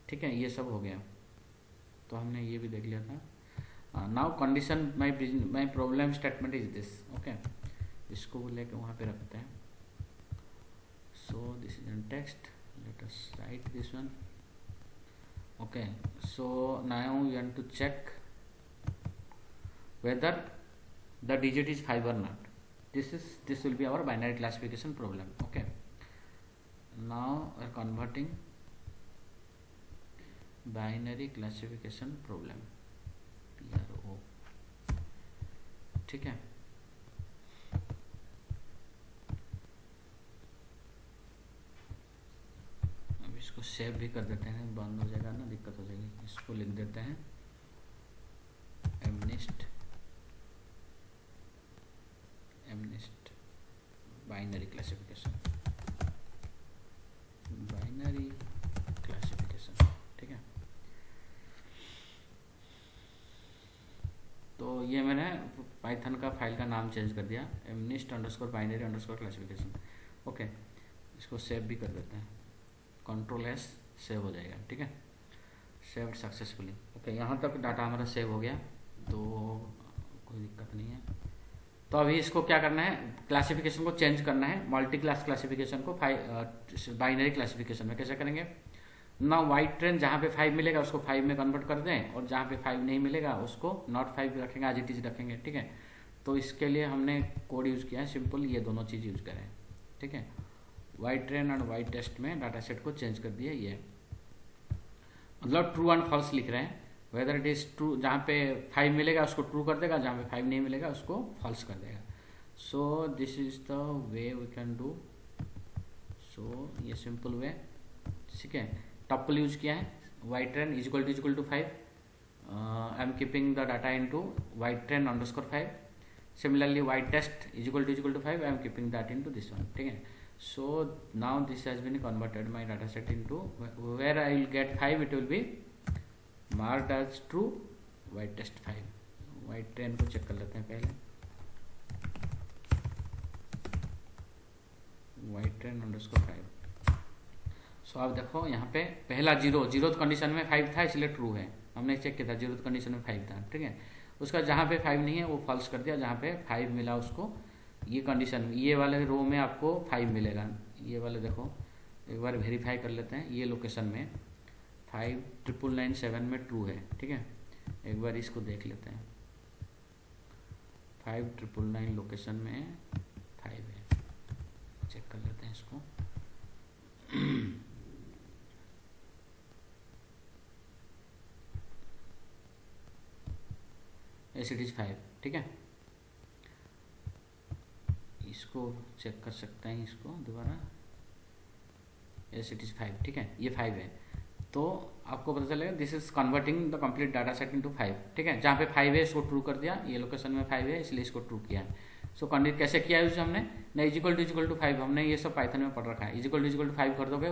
ठीक है, ये सब हो गया, तो हमने ये भी देख लिया था. Now condition my problem statement is this. Okay, इसको लेके वहाँ पे रखते हैं. So this is in text, let us write this one. Okay, so now you have to check whether the digit is 5 or not. This will be our binary classification problem. Okay, now we are converting binary classification problem, PRO. ठीक है, अब इसको save भी कर देते हैं, बंद हो जाएगा ना, दिक्कत हो जाएगी. इसको लिख देते हैं MNIST binary classification, binary classification, ठीक है। तो ये मैंने पाइथन का फाइल का नाम चेंज कर दिया, mnist_binary_classification। ओके, इसको सेव भी कर देते हैं, Ctrl+S सेव हो जाएगा, ठीक है। Saved successfully. ओके, यहाँ तक डाटा हमारा सेव हो गया, तो कोई दिक्कत नहीं है। तो अभी इसको क्या करना है, क्लासिफिकेशन को चेंज करना है, मल्टी क्लास क्लासिफिकेशन को बाइनरी क्लासिफिकेशन में। कैसे करेंगे ना, वाइट ट्रेन जहाँ पे 5 मिलेगा उसको 5 में कन्वर्ट कर दें, और जहाँ पे 5 नहीं मिलेगा उसको नॉट 5 रखेंगे, एज इट इज रखेंगे, ठीक है। तो इसके लिए हमने कोड यूज किया है सिंपल, ये दोनों चीज़ यूज करें, ठीक है। वाइट ट्रेन और वाइट टेस्ट में डाटा सेट को चेंज कर दिया, ये मतलब ट्रू एंड फॉल्स लिख रहे हैं, वेदर इट इज ट्रू, जहाँ पे 5 मिलेगा उसको ट्रू कर देगा, जहाँ पे 5 नहीं मिलेगा उसको फॉल्स कर देगा। So this is the way we can do. So ये सिंपल वे, ठीक है। टप्पल यूज किया है, white train is equal to 5, I am keeping the data into white train underscore 5। Similarly white test is equal to 5, I am keeping that into this one, ठीक है। So now this has been converted my data set into where I will get 5, it will be marked as true, white test 5। white train को check कर लेते हैं पहले, white train underscore 5। सो आप देखो यहाँ पे पहला जीरो कंडीशन में 5 था, इसलिए ट्रू है, हमने चेक किया था, जीरो कंडीशन में 5 था, ठीक है। उसका जहाँ पे 5 नहीं है वो फॉल्स कर दिया, जहाँ पे 5 मिला उसको ये कंडीशन, ये वाले रो में आपको 5 मिलेगा, ये वाले देखो एक बार वेरीफाई कर लेते हैं, ये लोकेशन में 59997 में ट्रू है, ठीक है। एक बार इसको देख लेते हैं, 5999 लोकेशन में 5 है, चेक कर लेते हैं इसको। एस इट इज 5, ठीक है। इसको चेक कर सकते हैं, इसको दोबारा, एस इट इज 5, ठीक है, ये 5 है। तो आपको पता चलेगा this is converting the complete data set into 5, ठीक है। जहाँ पे 5 है इसको ट्रू कर दिया, ये लोकेशन में 5 है इसलिए इसको ट्रू किया है। सो कंडीशन कैसे किया है हमने, ना इज इक्वल टू 5, हमने ये सब पाइथन में पढ़ रखा है। इज इक्वल टू 5 कर दोगे,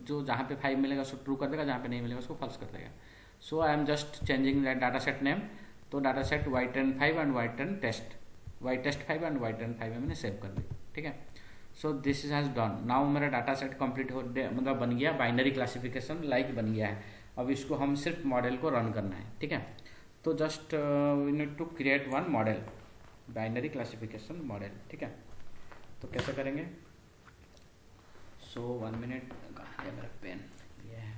जो जहाँ पे 5 मिलेगा उसको ट्रू कर देगा, जहाँ पे नहीं मिलेगा उसको फॉल्स कर देगा। So I am just changing that data set name. तो data set white train 5 and white train test, white test 5 and white train 5 में मैंने सेव कर दी, ठीक है। So this is has done. Now मेरा डाटा सेट कंप्लीट हो, मतलब बन गया, बाइनरी क्लासिफिकेशन लाइक बन गया है। अब इसको हम सिर्फ मॉडल को रन करना है, ठीक है। तो just we need to create one model, binary classification model, ठीक है। तो कैसे करेंगे, सो 1 मिनट, कहाँ है मेरा पेन, ये है।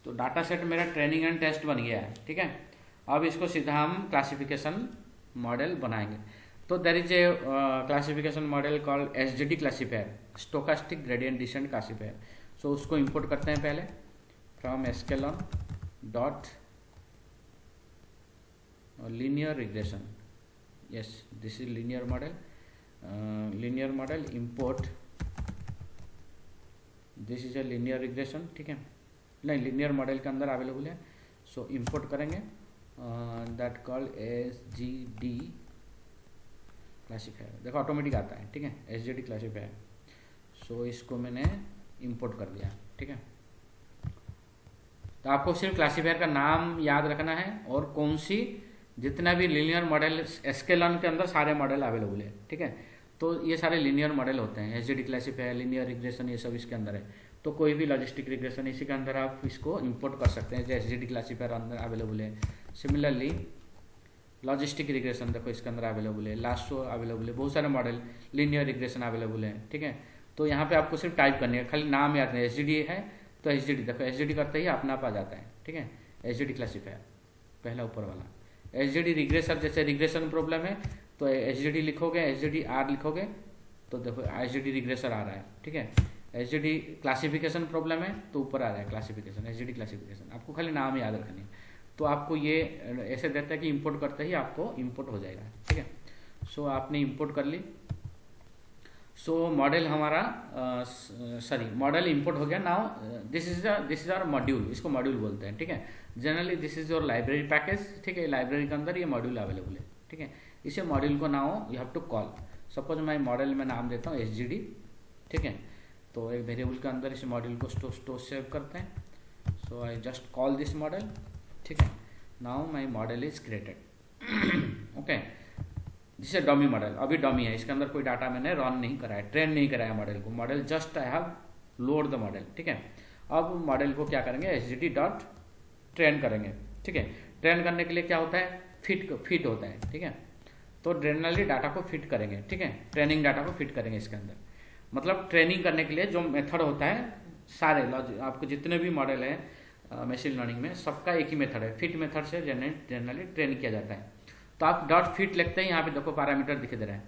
तो डाटा सेट मेरा ट्रेनिंग एंड टेस्ट बन गया है, ठीक है। अब इसको सीधा हम क्लासिफिकेशन मॉडल बनाएंगे। तो there is a classification model called SGD classifier, stochastic gradient descent classifier. So उसको इंपोर्ट करते हैं पहले from sklearn dot linear regression, yes this is linear model import, this is a linear regression, ठीक है। नहीं, linear model के अंदर available है। सो इंपोर्ट करेंगे दैट कॉल्ड SGD क्लासिफायर, देखो ऑटोमेटिक आता है, ठीक है, SGD क्लासिफायर। सो इसको मैंने इंपोर्ट कर दिया, ठीक है। तो आपको सिर्फ क्लासिफायर का नाम याद रखना है, और कौन सी, जितना भी लीनियर मॉडल sklearn के अंदर सारे मॉडल अवेलेबल है, ठीक है। तो ये सारे लीनियर मॉडल होते हैं, SGD क्लासिफायर, लीनियर रिग्रेशन, ये सब इसके अंदर है। तो कोई भी लॉजिस्टिक रिग्रेशन इसी के अंदर आप इसको इंपोर्ट कर सकते हैं, जो SGD क्लासिफायर अंदर अवेलेबल है। सिमिलरली लॉजिस्टिक रिग्रेशन देखो इसके अंदर अवेलेबल है, लासो अवेलेबल है, बहुत सारे मॉडल लीनियर रिग्रेशन अवेलेबल है, ठीक है। तो यहाँ पे आपको सिर्फ टाइप करनी है, खाली नाम याद नहीं, SGD है तो SGD, देखो SGD करते ही अपना आप आ जाता है, ठीक है। SGD क्लासिफायर पहला ऊपर वाला, SGD रिग्रेसर, जैसे रिग्रेशन प्रॉब्लम है तो SGD लिखोगे, SGDR लिखोगे तो देखो SGD रिग्रेसर आ रहा है, ठीक है। SGD क्लासिफिकेशन प्रॉब्लम है तो ऊपर आ रहा है क्लासिफिकेशन, SGD क्लासिफिकेशन। आपको खाली नाम याद रखनी है। तो आपको ये ऐसे देता है कि इंपोर्ट करते ही आपको इंपोर्ट हो जाएगा, ठीक है। सो आपने इंपोर्ट कर ली। सो मॉडल हमारा मॉडल इंपोर्ट हो गया। Now this is our module, इसको मॉड्यूल बोलते हैं, ठीक है। Generally this is your library package, ठीक है। लाइब्रेरी के अंदर ये मॉड्यूल अवेलेबल है, ठीक है। इसे मॉड्यूल को now you have to call. Suppose मैं मॉडल में नाम देता हूँ SGD, ठीक है। तो एक वेरिएबल के अंदर इस मॉडल को स्टोर सेव करते हैं। So I just call this model, ठीक है। Now my model is created, okay. This is dummy model, अभी डमी है, इसके अंदर कोई डाटा मैंने रन नहीं कराया, ट्रेन नहीं कराया मॉडल को, model just I have load the model, ठीक है। अब मॉडल को क्या करेंगे, SGD डॉट ट्रेन करेंगे, ठीक है। ट्रेन करने के लिए क्या होता है, फिट होता है, ठीक है। तो जनरली डाटा को फिट करेंगे, ठीक है, ट्रेनिंग डाटा को फिट करेंगे इसके अंदर। मतलब ट्रेनिंग करने के लिए जो मेथड होता है, सारे आपको जितने भी मॉडल है मशीन लर्निंग में, सबका एक ही मेथड है, फिट मेथड से जनरली ट्रेन किया जाता है। तो आप डॉट फिट लिखते हैं, यहाँ पे देखो पैरामीटर दिखे दे रहा है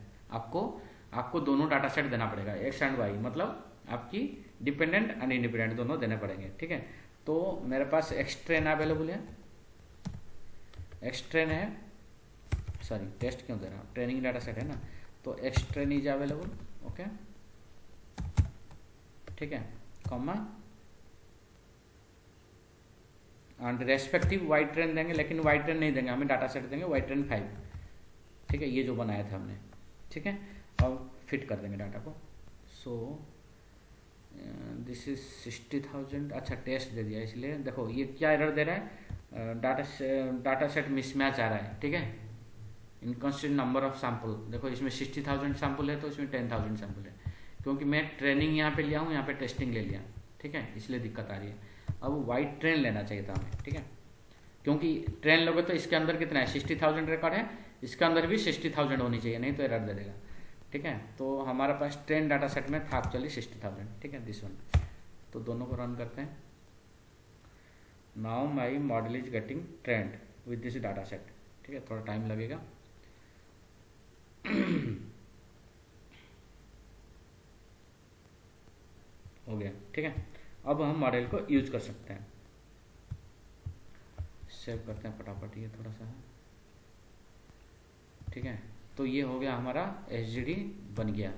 आपको दोनों डाटा सेट देना पड़ेगा, एक्स एंड वाई, मतलब आपकी डिपेंडेंट एंड इंडिपेंडेंट दोनों देने पड़ेंगे, ठीक है। तो मेरे पास एक्सट्रेन अवेलेबल है, एक्सट्रेन है, सॉरी टेस्ट क्यों दे रहा हूँ, ट्रेनिंग डाटा सेट है ना, तो एक्सट्रेन इज अवेलेबल, ओके, ठीक है, comma and respective Y train देंगे, लेकिन वाई ट्रेन नहीं देंगे, हमें डाटा सेट देंगे वाई ट्रेन 5, ठीक है, ये जो बनाया था हमने, ठीक है। अब फिट कर देंगे डाटा को। सो दिस इज 60,000, अच्छा टेस्ट दे दिया, इसलिए देखो ये क्या एरर दे रहा है, डाटा सेट मिसमैच आ रहा है, ठीक है, इनकंसिस्टेंट नंबर ऑफ सैंपल। देखो इसमें 60,000 सैंपल है तो इसमें 10,000 सैंपल है, क्योंकि मैं ट्रेनिंग यहाँ पे लिया हूँ, यहाँ पे टेस्टिंग ले लिया, ठीक है, इसलिए दिक्कत आ रही है। अब वाइट ट्रेन लेना चाहिए था हमें, ठीक है, क्योंकि ट्रेन लोगे तो इसके अंदर कितना है, 60,000 रिकॉर्ड है, इसके अंदर भी 60,000 होनी चाहिए, नहीं तो एरर दे देगा, ठीक है। तो हमारे पास ट्रेन डाटा सेट में था एक्चुअली 60,000, ठीक है, दिस वन। तो दोनों को रन करते हैं। Now my model is getting trend with this data set, ठीक है, थोड़ा टाइम लगेगा। हो गया, ठीक है। अब हम मॉडल को यूज कर सकते हैं, सेव करते हैं फटाफट ये थोड़ा सा, ठीक है। तो ये हो गया हमारा SGD बन गया।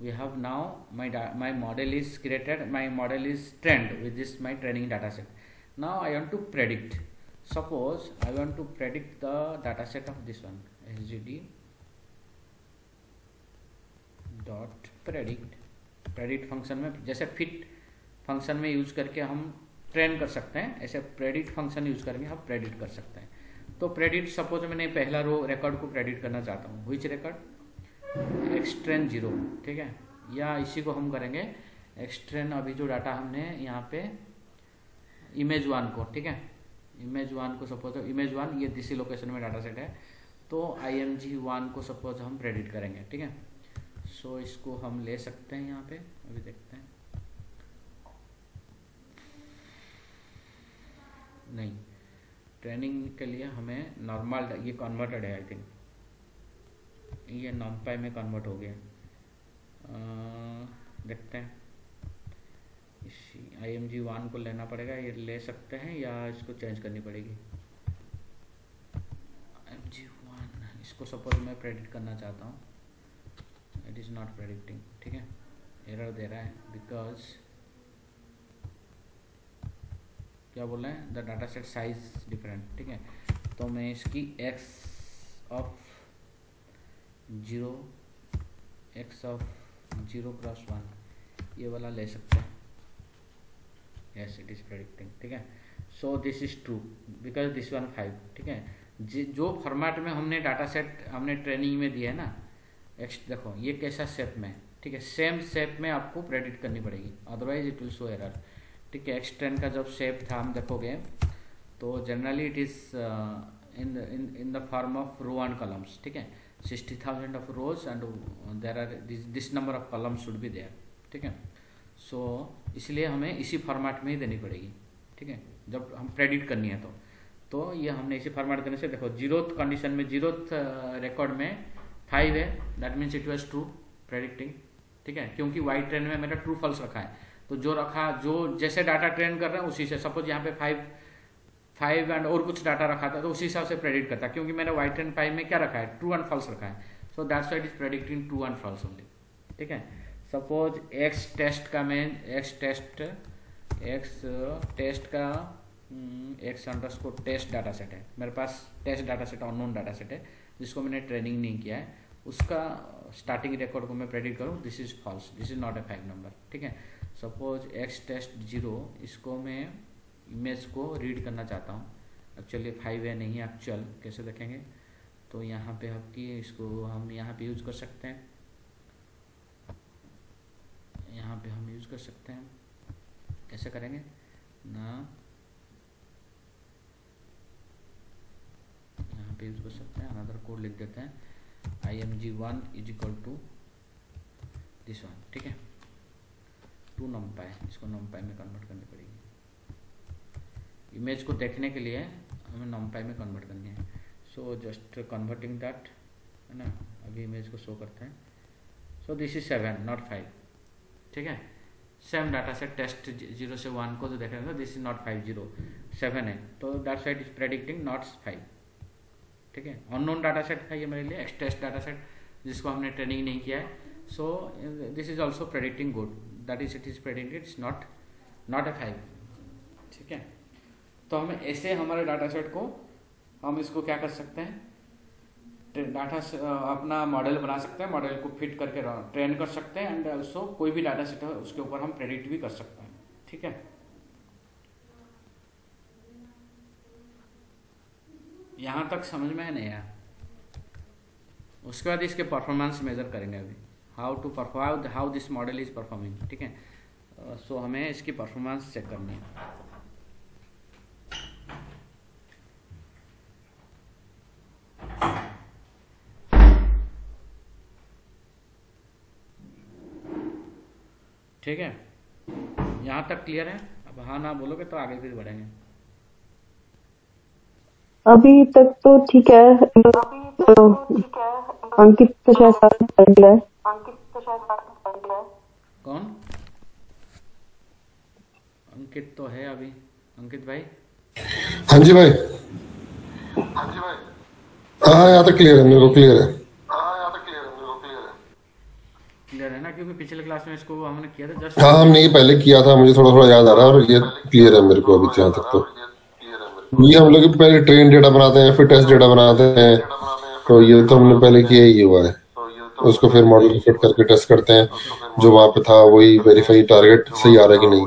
We have now my model is created, my model is trained with this my training data set. Now I want to predict, suppose I want to predict the data set of this one, SGD dot predict function में, जैसे fit function में use करके हम train कर सकते हैं, ऐसे predict function use करके हम प्रेडिक्ट कर सकते हैं। तो प्रेडिक्ट, सपोज मैंने पहला रो रिकॉर्ड को प्रेडिक्ट करना चाहता हूँ, व्हिच रिकॉर्ड, एक्सट्रेन 0, ठीक है, या इसी को हम करेंगे एक्सट्रेन, अभी जो डाटा हमने यहाँ पे इमेज 1 को, ठीक है, इमेज 1 को सपोज इमेज 1 ये दिस लोकेशन में डाटा सेट है, तो IMG1 को सपोज हम प्रेडिक्ट करेंगे, ठीक है। सो इसको हम ले सकते हैं यहाँ पे, अभी देखते हैं, नहीं, ट्रेनिंग के लिए हमें नॉर्मल, ये कन्वर्टेड है, आई थिंक ये NumPy में कन्वर्ट हो गया, देखते हैं, इसी IMG1 को लेना पड़ेगा, ये ले सकते हैं या इसको चेंज करनी पड़ेगी। IMG1 इसको सपोज मैं प्रेडिक्ट करना चाहता हूँ, इट इज़ नॉट प्रेडिक्टिंग, ठीक है, एरर दे रहा है, बिकॉज क्या बोल रहे हैं, the data set size different, ठीक है। तो मैं इसकी x ऑफ 0 क्रॉस 1 ये वाला ले सकते हैं, यस इट इज प्रेडिक्टिंग, ठीक है। So this is true because this one 5, ठीक है। जो फॉर्मेट में हमने डाटा सेट हमने ट्रेनिंग में दिया है ना, देखो ये कैसा शेप में, ठीक है, सेम शेप में आपको प्रेडिक्ट करनी पड़ेगी, otherwise it will show error, ठीक है। एक्सट्रेन का जब शेप था हम देखोगे तो generally it is in the form of row and columns, ठीक है, 60,000 of rows and there are this number of columns should be there, ठीक है। सो इसलिए हमें इसी फॉर्मेट में ही देनी पड़ेगी, ठीक है, जब हम प्रेडिक्ट करनी है तो ये हमने इसी फॉर्मेट देने से, देखो 0th कंडीशन में 0th रिकॉर्ड में 5 है, that means it was true predicting, ठीक है, क्योंकि वाई ट्रेन में मेरा ट्रू फॉल्स रखा है, तो जो जैसे डाटा ट्रेन कर रहे हैं उसी से, सपोज यहाँ पे 5 एंड और कुछ डाटा रखा था तो उसी हिसाब से प्रेडिक्ट करता, क्योंकि मैंने वाई ट्रेन 5 में क्या रखा है, ट्रू एंड फॉल्स रखा है, so that's why it is predicting true and false only, ठीक है। सपोज एक्स टेस्ट का X underscore test data set है, मेरे पास test data set unknown data set है जिसको मैंने ट्रेनिंग नहीं किया है, उसका स्टार्टिंग रिकॉर्ड को मैं प्रेडिक्ट करूँ, this is false, this is not a 5 number, ठीक है। सपोज एक्स टेस्ट 0, इसको मैं इमेज को रीड करना चाहता हूँ, एक्चुअली 5 है नहीं है एक्चुअल, कैसे देखेंगे, तो यहाँ पे आपकी इसको हम यहाँ पे यूज कर सकते हैं, यहाँ पे हम यूज कर सकते हैं, कैसे करेंगे ना, यहाँ पे यूज कर सकते हैं, अनदर कोड लिख देते हैं, img1 is equal to this one, ठीक है, 2 numpy, इसको numpy में कन्वर्ट करनी पड़ेगी, इमेज को देखने के लिए हमें numpy में कन्वर्ट करनी है। सो जस्ट कन्वर्टिंग दैट, है ना, अभी इमेज को शो करते हैं। सो दिस इज 7 नॉट 5, ठीक है। सेम डाटा सेट टेस्ट 0 से 1 को तो देखेंगे, दिस इज नॉट 5 0 7 है, तो that side is predicting not 5, ठीक है। अननोन डाटा सेट था ये मेरे लिए, एक्स टेस्ट डाटा सेट जिसको हमने ट्रेनिंग नहीं किया है, so this is also predicting good, that is it is predicted, it's not a 5, ठीक है। तो हमें ऐसे हमारे डाटा सेट को हम इसको क्या कर सकते हैं, डाटा अपना मॉडल बना सकते हैं, मॉडल को फिट करके ट्रेन कर सकते हैं, एंड ऑल्सो कोई भी डाटा सेट है उसके ऊपर हम प्रेडिक्ट भी कर सकते हैं, ठीक है। यहाँ तक समझ में है नहीं आया? उसके बाद इसके परफॉर्मेंस मेजर करेंगे अभी, how to perform, how this model is performing, ठीक है। सो हमें इसकी परफॉर्मेंस चेक करनी है। ठीक है, यहाँ तक क्लियर है? अब हाँ ना बोलोगे तो आगे फिर बढ़ेंगे। अभी तक तो ठीक है, अंकित तो शायद साथ कर दिया है। कौन? अंकित तो है अभी, अंकित भाई। हाँ जी भाई, हाँ यहाँ तक क्लियर है, मेरे को क्लियर है, क्लियर है ना, क्योंकि पिछले क्लास में इसको हमने किया था जस्ट। हाँ हमने ये पहले किया था, मुझे थोड़ा थोड़ा याद आ रहा है, और ये क्लियर है मेरे को अभी यहाँ तक। तो ये हम लोग पहले ट्रेन डेटा बनाते हैं, फिर टेस्ट डेटा बनाते हैं, तो ये तो हमने पहले किया ही हुआ है। उसको फिर मॉडल को फिट करके टेस्ट करते हैं, जो वहाँ पे था वही वेरीफाई टारगेट सही आ रहा है कि नहीं,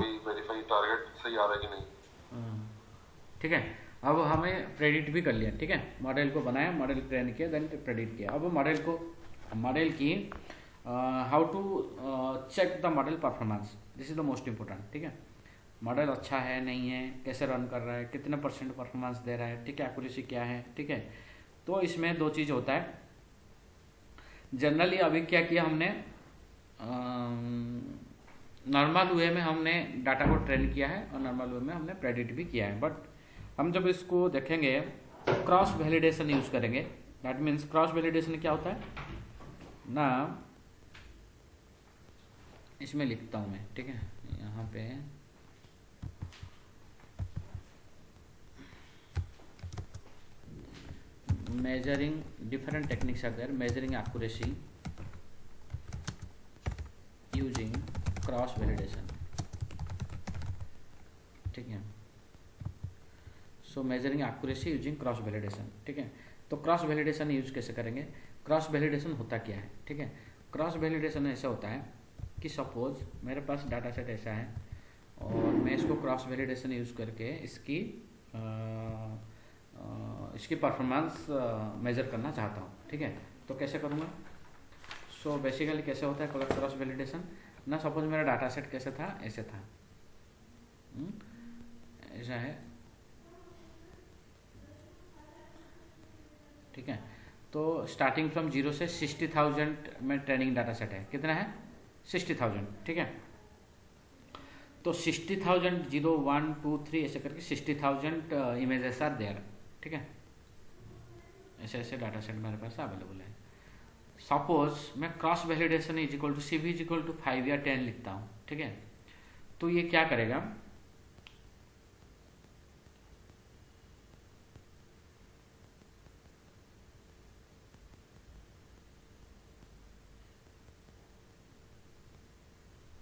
ठीक है। अब हमें प्रेडिक्ट भी कर लिया, ठीक है, मॉडल को बनाया, मॉडल ट्रेन किया, देन प्रेडिक्ट किया। अब मॉडल की how to check the model performance, this is the most important, ठीक है। मॉडल अच्छा है नहीं है, कैसे रन कर रहा है, कितने % परफॉर्मेंस दे रहा है, ठीक है, एक्यूरेसी क्या है, ठीक है। तो इसमें 2 चीज़ होता है जनरली। अभी क्या किया हमने, नॉर्मल वे में हमने डाटा को ट्रेन किया है और नॉर्मल वे में हमने प्रेडिक्ट भी किया है, बट हम जब इसको देखेंगे क्रॉस वैलिडेशन यूज करेंगे। दैट मीन्स क्रॉस वैलिडेशन क्या होता है ना, इसमें लिखता हूं मैं, ठीक है, यहाँ पे measuring different techniques are there, measuring accuracy using cross validation, ठीक है। So measuring accuracy using cross validation, ठीक है। तो क्रॉस वैलिडेशन यूज कैसे करेंगे, क्रॉस वैलिडेशन होता क्या है, ठीक है। क्रॉस वैलिडेशन ऐसा होता है कि सपोज मेरे पास डाटा सेट ऐसा है और मैं इसको क्रॉस वैलिडेशन यूज करके इसकी परफॉर्मेंस मेजर करना चाहता हूँ, ठीक है। तो कैसे करूँगा, सो बेसिकली कैसे होता है क्रॉस वैलिडेशन ना, सपोज मेरा डाटा सेट कैसे था, ऐसे था, ऐसा है, ठीक है। तो स्टार्टिंग फ्रॉम 0 से 60,000 में ट्रेनिंग डाटा सेट है, कितना है 60,000, ठीक है। तो 60,000 0 1 2 3 ऐसे करके 60,000 इमेजेस आर देयर, ठीक है। ऐसे ऐसे डाटा सेट मेरे पास अवेलेबल है। सपोज मैं cross validation is equal to CV is equal to 5 या 10 लिखता हूँ, ठीक है। तो ये क्या करेगा,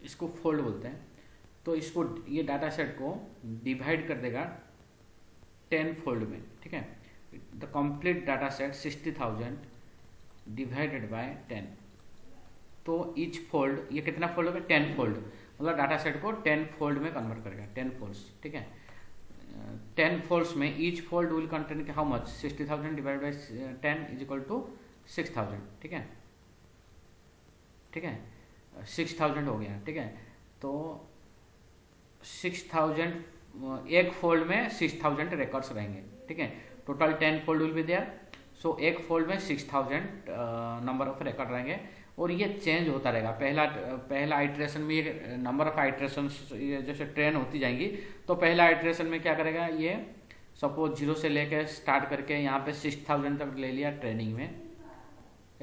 इसको फोल्ड बोलते हैं। तो इसको ये डाटा सेट को डिवाइड कर देगा 10 फोल्ड में, ठीक है। The complete data set 60,000 divided by 10। तो ईच फोल्ड, ये कितना फोल्ड होगा? 10 फोल्ड, मतलब डाटा सेट को 10 फोल्ड में कन्वर्ट करेगा, 10 फोल्ड्स, ठीक है। 10 फोल्ड्स में each fold will contain how much? 60,000 divide by 10 is equal to 6,000, ठीक है, ठीक है, 6,000 हो गया, ठीक है। तो 6,000, एक फोल्ड में 6,000 रिकॉर्ड्स रहेंगे, ठीक है। Total 10 fold will be there, so एक फोल्ड में 6,000 नंबर ऑफ रिकॉर्ड रहेंगे, और ये चेंज होता रहेगा। पहला आइट्रेशन में ये नंबर ऑफ आइट्रेशन जैसे ट्रेन होती जाएंगी, तो पहला आइट्रेशन में क्या करेगा, ये सपोज 0 से लेकर स्टार्ट करके यहाँ पे 6,000 तक ले लिया ट्रेनिंग में,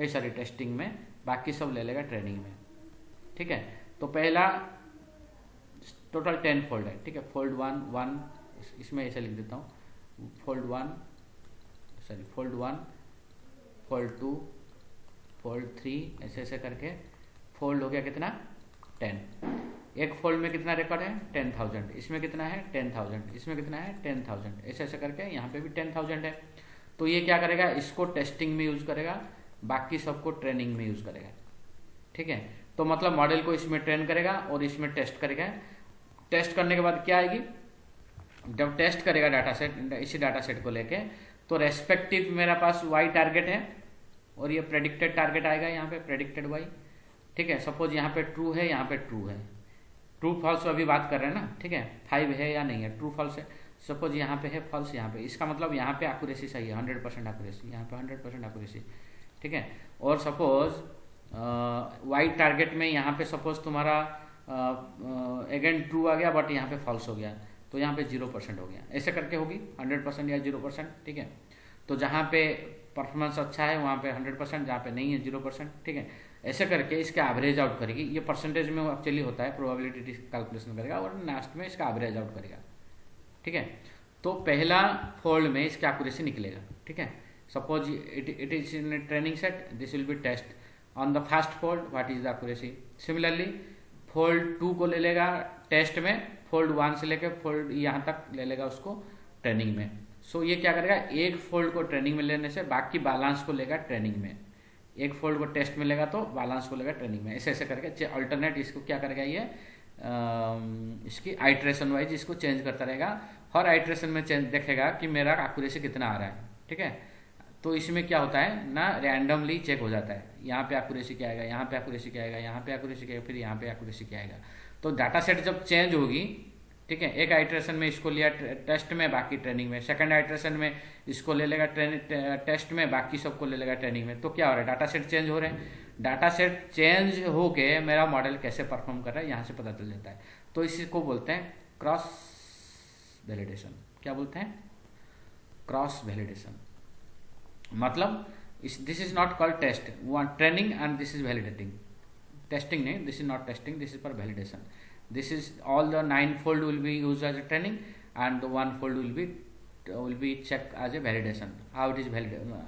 सॉरी टेस्टिंग में, बाकी सब ले लेगा ट्रेनिंग में, ठीक है। तो पहला टोटल 10 फोल्ड है, ठीक है। फोल्ड 1, इसमें ऐसे लिख देता हूँ, फोल्ड 1, फोल्ड 2, फोल्ड 3, ऐसे ऐसे करके फोल्ड हो गया कितना? 10। एक फोल्ड में कितना रिकॉर्ड है? 10,000। इसमें कितना है? 10,000। इसमें कितना है? 10,000। ऐसे ऐसे करके यहाँ पे भी 10,000 है। तो ये क्या करेगा? इसको टेस्टिंग में यूज करेगा, बाकी सबको ट्रेनिंग में यूज करेगा, ठीक है। तो मतलब मॉडल को इसमें ट्रेन करेगा और इसमें टेस्ट करेगा। टेस्ट करने के बाद क्या आएगी? जब टेस्ट करेगा डाटा सेट, इसी डाटा सेट को लेके, तो रेस्पेक्टिव मेरा पास वाई टारगेट है और ये प्रेडिक्टेड टारगेट आएगा यहाँ पे, प्रेडिक्टेड वाई, ठीक है। सपोज यहाँ पे ट्रू है, यहाँ पे ट्रू है, ट्रू फॉल्स अभी बात कर रहे हैं ना, ठीक है। 5 है या नहीं है, ट्रू फॉल्स है। सपोज यहाँ पे है फॉल्स, यहाँ पे, इसका मतलब यहाँ पे एक्यूरेसी सही है, 100% एक्यूरेसी, यहाँ पे 100% एक्यूरेसी, ठीक है। और सपोज वाई टारगेट में यहाँ पे सपोज तुम्हारा अगेन ट्रू आ गया, बट यहाँ पे फॉल्स हो गया, तो यहाँ पे 0% हो गया। ऐसे करके होगी 100% या 0%, ठीक है। तो जहाँ पे परफॉर्मेंस अच्छा है वहाँ पे 100%, जहाँ पे नहीं है 0%, ठीक है। ऐसे करके इसका एवरेज आउट करेगी। ये परसेंटेज में एक्चुअली होता है, प्रोबेबिलिटी कैलकुलेशन करेगा और लास्ट में इसका एवरेज आउट करेगा, ठीक है। तो पहला फोल्ड में इसका एक्यूरेसी निकलेगा, ठीक है। Suppose it is in training set, this will be test on the first fold, what is the accuracy. Similarly fold 2 को ले लेगा टेस्ट में, फोल्ड 1 से लेकर फोल्ड यहाँ तक ले लेगा उसको ट्रेनिंग में। सो ये क्या करेगा? एक फोल्ड को ट्रेनिंग में लेने से बाकी बैलेंस को लेगा ट्रेनिंग में, एक फोल्ड को टेस्ट में लेगा तो बैलेंस को लेगा ट्रेनिंग में। ऐसे ऐसे करके अल्टरनेट इसको क्या करेगा, ये इसकी आइट्रेशन वाइज इसको चेंज करता रहेगा। हर आइट्रेशन में चेंज देखेगा कि मेरा एक्यूरेसी कितना आ रहा है, ठीक है। तो इसमें क्या होता है ना, रैंडमली चेक हो जाता है, यहाँ पे एक्यूरेसी क्या आएगा, यहाँ पे एक्यूरेसी क्या आएगा, यहाँ पे एक्यूरेसी क्या आएगा, फिर यहाँ पे एक्यूरेसी क्या आएगा। तो डाटा सेट जब चेंज होगी, ठीक है, एक आइट्रेशन में इसको लिया टेस्ट में, बाकी ट्रेनिंग में, सेकंड आइट्रेशन में इसको ले लेगा टेस्ट में, बाकी सबको ले लेगा ट्रेनिंग में। तो क्या हो रहा है? डाटा सेट चेंज हो रहे हैं। डाटा सेट चेंज होके मेरा मॉडल कैसे परफॉर्म कर रहा है यहाँ से पता चल जाता है। तो इसको बोलते हैं क्रॉस वैलिडेशन। क्या बोलते हैं? Cross validation. मतलब this is not called test, training and this is validating. Testing नहीं, this is not testing, this is for validation. This is all the 9 fold will be used as a training, and the 1 fold will be checked as a validation. How it is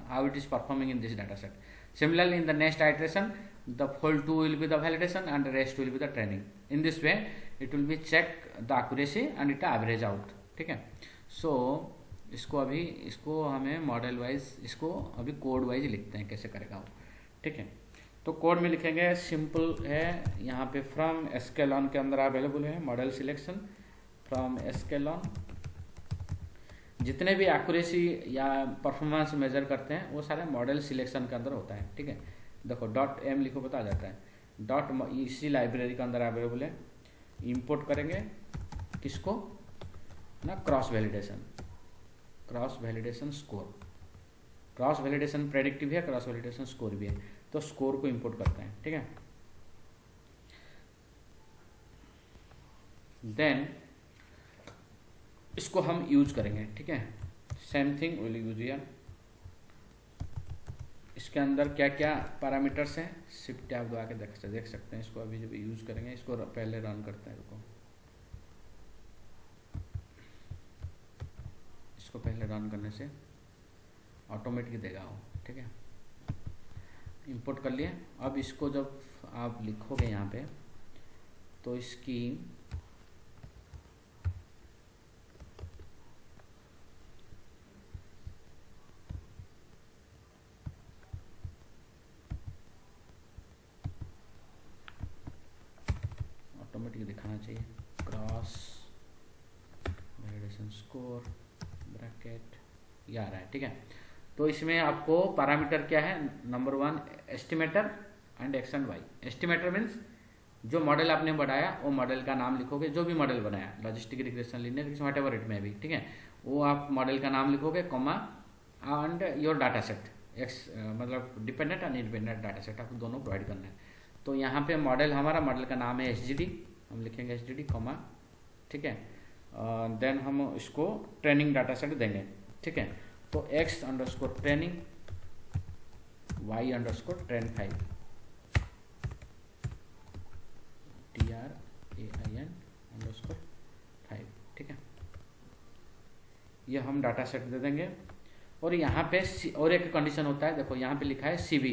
how it is performing in this data set. Similarly, in the next iteration, the fold 2 will be the validation, and the rest will be the training. In this way, it will be check the accuracy and it average out. ठीक है? So इसको हमें model wise, इसको अभी code wise लिखते हैं कैसे करेगा वो, ठीक है। तो कोड में लिखेंगे, सिंपल है, यहाँ पे फ्रॉम एस्केलॉन के अंदर अवेलेबल है मॉडल सिलेक्शन। फ्रॉम एस्केलॉन जितने भी एक्यूरेसी या परफॉर्मेंस मेजर करते हैं वो सारे मॉडल सिलेक्शन के अंदर होता है, ठीक है। देखो .m लिखो पता आ जाता है। इसी लाइब्रेरी के अंदर अवेलेबल है। इंपोर्ट करेंगे किसको ना, cross validation, cross validation score. Cross validation predictive है, क्रॉस वैलिडेशन स्कोर भी है, तो स्कोर को इंपोर्ट करते हैं, ठीक है। देन इसको हम यूज करेंगे, ठीक है। Same thing will use here. इसके अंदर क्या क्या पैरामीटर्स हैं, शिफ्ट टैब दबा के देख सकते हैं। इसको अभी जब यूज करेंगे, इसको पहले रन करते हैं, रुको, इसको पहले रन करने से ऑटोमेटिक देगा वो, ठीक है। इंपोर्ट कर लिए। अब इसको जब आप लिखोगे यहाँ पे, तो इसकी चाहिए, क्रॉस वैलिडेशन स्कोर ब्रैकेट, ये आ रहा है, ठीक है। तो इसमें आपको पैरामीटर क्या है, number 1 estimator and X and Y. Estimator means जो मॉडल आपने बनाया वो मॉडल का नाम लिखोगे, जो भी मॉडल बनाया, logistic regression linear what ever it में भी, ठीक है, वो आप मॉडल का नाम लिखोगे, comma and your data set, X मतलब dependent and independent data set आपको दोनों प्रोवाइड करना है। तो यहाँ पे मॉडल, हमारा मॉडल का नाम है HGD, हम लिखेंगे HGD कॉमा, ठीक है। देन हम इसको ट्रेनिंग डाटा सेट देंगे, ठीक है। तो x_ training, y_ train 5, TRAIN_5, ठीक है। ये हम डाटा सेट दे देंगे। और यहाँ पे और एक कंडीशन होता है, देखो यहाँ पे लिखा है CB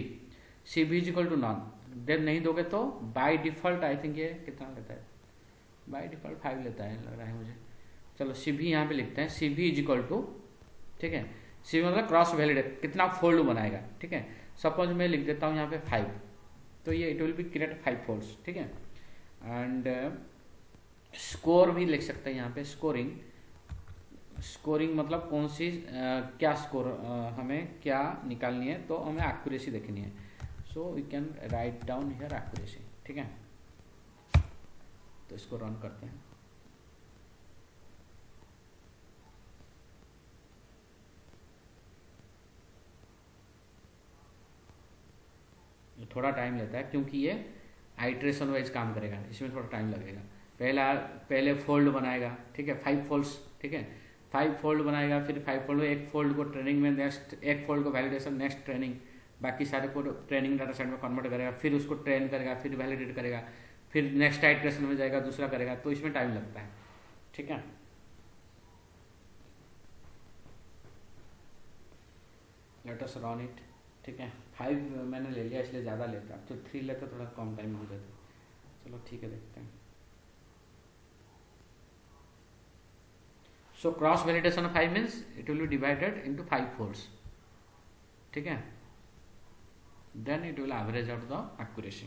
इज नॉन, देन नहीं दोगे तो बाय डिफॉल्ट, आई थिंक ये कितना लेता है, बाय डिफॉल्ट 5 लेता है लग रहा है मुझे। चलो CB यहाँ पे लिखते हैं, CB इज, ठीक है, CB मतलब क्रॉस वैलिडेट, कितना फोल्ड बनाएगा, ठीक है। सपोज मैं लिख देता हूँ यहाँ पे 5, तो ये it will be create 5 folds, ठीक है। एंड स्कोर भी लिख सकते हैं यहाँ पे, स्कोरिंग मतलब कौन सी क्या स्कोर हमें क्या निकालनी है, तो हमें एक्यूरेसी देखनी है। So we can write down here accuracy, ठीक है। तो इसको रन करते हैं। थोड़ा टाइम लेता है क्योंकि ये आइट्रेशन वाइज काम करेगा, इसमें थोड़ा टाइम लगेगा। पहले फोल्ड बनाएगा, ठीक है, 5 फोल्ड्स, ठीक है, 5 फोल्ड बनाएगा, फिर 5 फोल्ड, एक फोल्ड को ट्रेनिंग में, नेक्स्ट एक फोल्ड को वैलिडेशन, नेक्स्ट ट्रेनिंग, बाकी सारे को ट्रेनिंग डाटा सेट में कन्वर्ट करेगा, फिर उसको ट्रेन करेगा, फिर वैलिडेट करेगा, फिर नेक्स्ट आइट्रेशन में जाएगा, दूसरा करेगा, तो इसमें टाइम लगता है, ठीक है। लेट अस रन इट, ठीक है। 5 मैंने ले लिया इसलिए ज़्यादा लेता, तो 3 लेता थोड़ा कम टाइम हो जाता। चलो ठीक है, देखते हैं। So cross validation of 5 means it will be divided into 5 folds, ठीक है। Then it will average out the accuracy.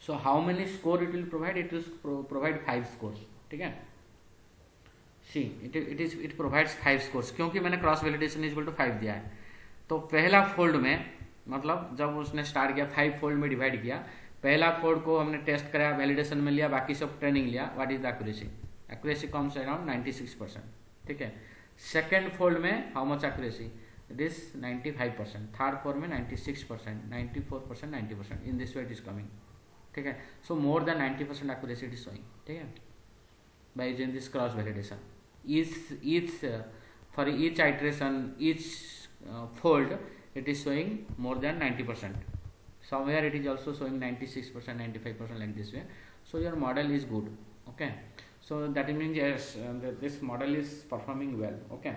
So how many score it will provide, it will provide 5 scores, ठीक है। सी इट प्रोवाइड्स 5 स्कोर्स, क्योंकि मैंने cross validation is equal to 5 दिया है। तो पहला फोल्ड में, मतलब जब उसने स्टार्ट किया 5 फोल्ड में डिवाइड किया, पहला फोल्ड को हमने टेस्ट कराया, वैलिडेशन में लिया, बाकी सब ट्रेनिंग लिया, what is the accuracy, accuracy comes around 96%, ठीक है। सेकेंड फोल्ड में how much accuracy, it is 95%, third fold में 96%, 94%, 90%, in this way it is coming, ठीक है। So more than 90% accuracy it is showing, ठीक है, by using this cross validation. For each iteration, each fold, it is showing more than 90%. Somewhere it is also showing 96%, 95% like this way. So your model is good, okay. So that means yes, this model is performing well, okay.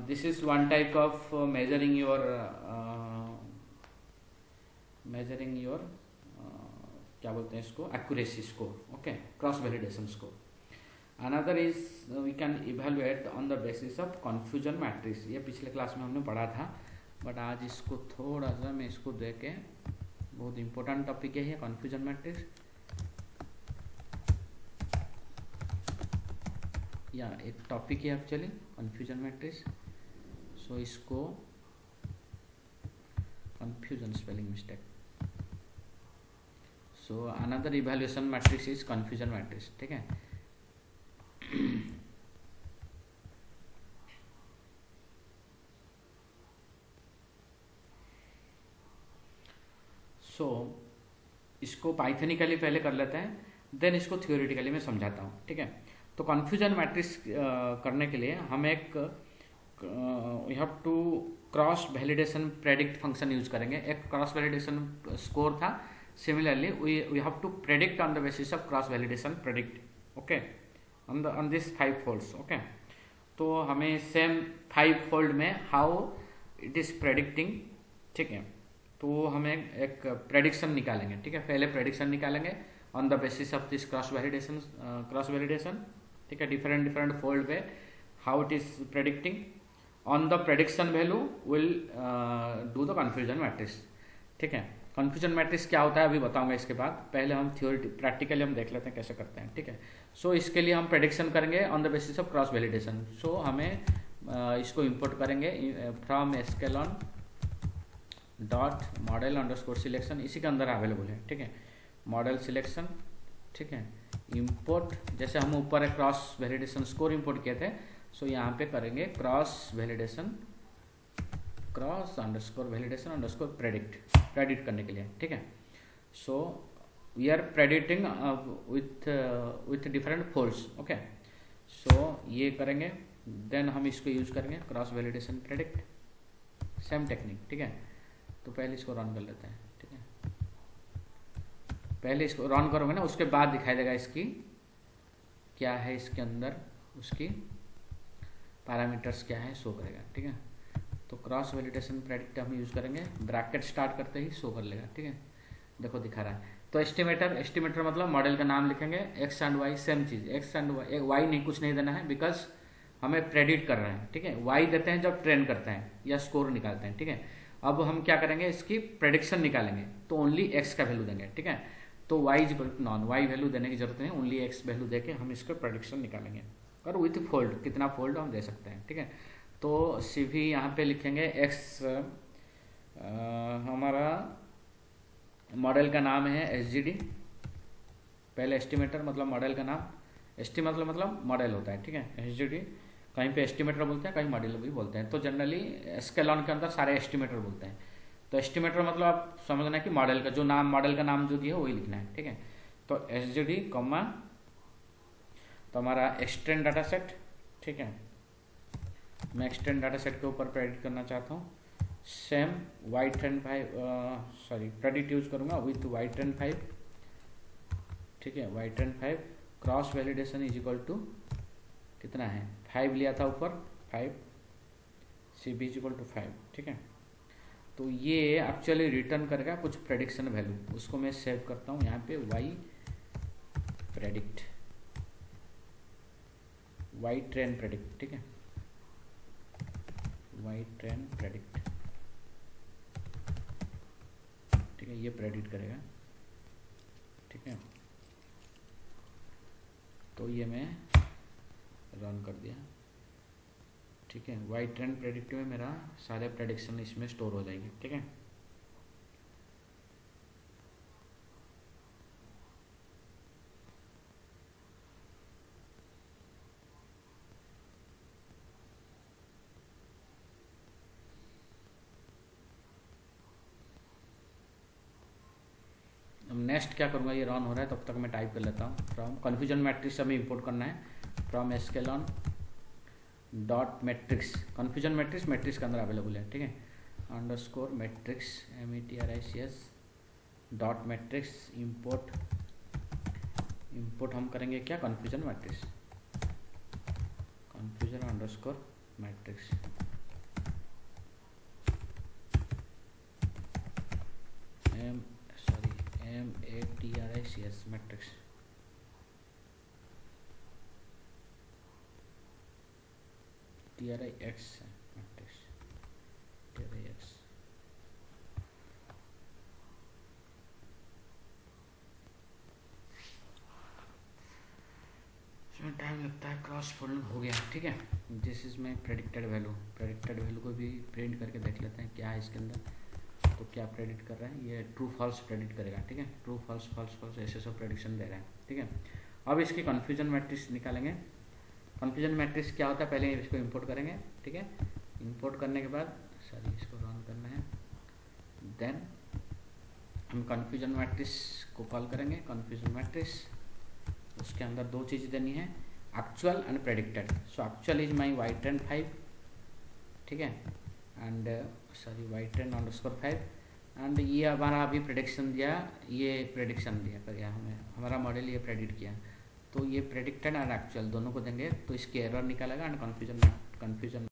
This is one type of measuring your क्या बोलते हैं इसको, accuracy score, okay, cross validation score. Another is we can evaluate on the basis of confusion matrix. ये पिछले class में हमने पढ़ा था, बट आज इसको थोड़ा सा मैं इसको दे के, बहुत इंपॉर्टेंट टॉपिक है ये कन्फ्यूजन मैट्रिक्स, या एक टॉपिक है एक्चुअली कन्फ्यूजन मैट्रिक्स। सो इसको confusion spelling mistake, so another evaluation matrix is confusion matrix, ठीक है। सो इसको पाइथनिकली पहले कर लेते हैं, देन इसको थियोरेटिकली मैं समझाता हूँ, ठीक है। तो कन्फ्यूजन मैट्रिक्स करने के लिए हम एक we have to cross validation predict function use करेंगे। एक क्रॉस वैलिडेशन स्कोर था, similarly we have to predict on the basis of cross validation predict, okay, on this 5 folds, okay। तो हमें सेम 5 फोल्ड में हाउ इट इज प्रेडिक्टिंग, ठीक है। तो हमें एक प्रेडिक्शन निकालेंगे, ठीक है, पहले प्रेडिक्शन निकालेंगे on the basis of this cross validation, ठीक है, डिफरेंट फोल्ड पे how it is predicting. On the prediction value will do the confusion matrix. ठीक है, कन्फ्यूजन मैट्रिक्स क्या होता है अभी बताऊंगा इसके बाद, पहले हम थ्योरी प्रैक्टिकली हम देख लेते हैं कैसे करते हैं। ठीक है, सो इसके लिए हम प्रेडिक्शन करेंगे on the basis of cross validation. So हमें इसको इंपोर्ट करेंगे from sklearn dot model underscore selection, इसी के अंदर अवेलेबल है। ठीक है, मॉडल सिलेक्शन। ठीक है, इंपोर्ट जैसे हम ऊपर है क्रॉस वैलिडेशन स्कोर इंपोर्ट किए थे, सो यहाँ पे करेंगे cross validation, cross underscore validation underscore predict करने के लिए। ठीक है, so we are predicting with different folds. Okay, so ये करेंगे, देन हम इसको यूज करेंगे cross validation predict, same technique. ठीक है, तो पहले इसको रन कर लेते हैं। ठीक है, पहले इसको रन करोगे ना, उसके बाद दिखाई देगा इसकी क्या है, इसके अंदर उसकी पैरामीटर्स क्या है शो करेगा। ठीक है, तो क्रॉस वैलिडेशन प्रेडिक्ट हम यूज करेंगे, ब्रैकेट स्टार्ट करते ही शो कर लेगा। ठीक है, देखो दिखा रहा है। तो एस्टिमेटर मतलब मॉडल का नाम लिखेंगे, एक्स एंड वाई सेम चीज, एक्स एंड वाई नहीं, कुछ नहीं देना है बिकॉज हमें प्रेडिक्ट कर रहे हैं। ठीक है, वाई देते हैं जब ट्रेन करते हैं या स्कोर निकालते हैं। ठीक है, अब हम क्या करेंगे, इसकी प्रेडिक्शन निकालेंगे तो ओनली एक्स का वैल्यू देंगे। ठीक है, तो Y is equal to none, Y value देने की जरूरत नहीं, ओनली एक्स वैल्यू देके हम इसका प्रेडिक्शन निकालेंगे और विथ फोल्ड, कितना फोल्ड हम दे सकते हैं। ठीक है, तो सीवी यहाँ पे लिखेंगे एक्स, हमारा मॉडल का नाम है एसजीडी, पहले एस्टिमेटर मतलब मॉडल का नाम, एस्टिमेटर मतलब मॉडल होता है। ठीक है, एसजीडी कहीं पे एस्टिमेटर बोलते हैं, कहीं मॉडल भी बोलते हैं, तो जनरली एस्केलॉन के अंदर सारे एस्टिमेटर बोलते हैं। तो एस्टिमेटर मतलब आप समझना है कि मॉडल का जो नाम, मॉडल का नाम जो दिया है वही लिखना है। ठीक है, तो एसजीडी कॉमा, तो हमारा एक्सटेंड डाटा सेट। ठीक है, मैं एक्सटेंड डाटा सेट के ऊपर प्रेडिक्ट करना चाहता हूँ, same Y trained 5, sorry predict use करूंगा विथ वाई ट्रेंड 5। ठीक है, Y trained 5 cross validation is equal to कितना है, 5 लिया था ऊपर, 5 CB इज इक्वल टू 5। ठीक है, तो ये एक्चुअली रिटर्न करेगा कुछ प्रेडिक्शन वैल्यू, उसको मैं सेव करता हूँ यहाँ पे, Y predict, Y train predict. ठीक है, वाई ट्रेन प्रेडिक्ट। ठीक है, ये प्रेडिक्ट करेगा। ठीक है, तो ये मैं रन कर दिया। ठीक है, वाई ट्रेंड प्रेडिक्ट में मेरा सारे प्रेडिक्शन इसमें स्टोर हो जाएगी। ठीक है, नेक्स्ट क्या करूँगा, ये रन हो रहा है तब तक मैं टाइप कर लेता हूँ, फ्रॉम कन्फ्यूजन मैट्रिक्स हमें इंपोर्ट करना है, from sklearn dot matrix, confusion matrix matrix के अंदर अवेलेबल है। ठीक है, underscore matrix METRICS dot matrix import, import हम करेंगे क्या, confusion matrix, confusion underscore matrix. MATRICS matrix, TRIX matrix, TRIX। इसमें टाइम लगता है, क्रॉस फोल्डिंग हो गया। ठीक है, this is my predicted value, predicted value को भी प्रिंट करके देख लेते हैं क्या है इसके अंदर, तो क्या प्रेडिक्ट कर रहा है, ये ट्रू फॉल्स प्रेडिक्ट करेगा। ठीक है, ट्रू फॉल्स फॉल्स फॉल्स ऐसे सब प्रेडिक्शन दे रहा है। ठीक है, अब इसकी कन्फ्यूजन मैट्रिक्स निकालेंगे। कन्फ्यूजन मैट्रिक्स क्या होता है, पहले इसको इंपोर्ट करेंगे। ठीक है, इंपोर्ट करने के बाद सॉरी इसको रन करना है, देन हम कन्फ्यूजन मैट्रिक्स को कॉल करेंगे, कन्फ्यूजन मैट्रिक्स, उसके अंदर दो चीज़ देनी है, actual and predicted. So actual is my Y trained 5। ठीक है, and sorry Y trained underscore 5, and ये हमारा अभी प्रेडिक्शन दिया, ये प्रेडिक्शन दिया करिए हमें, हमारा मॉडल ये प्रेडिक्ट किया, तो ये प्रेडिक्टेड एंड एक्चुअल दोनों को देंगे, तो इसकी एरर निकालेगा एंड कन्फ्यूजन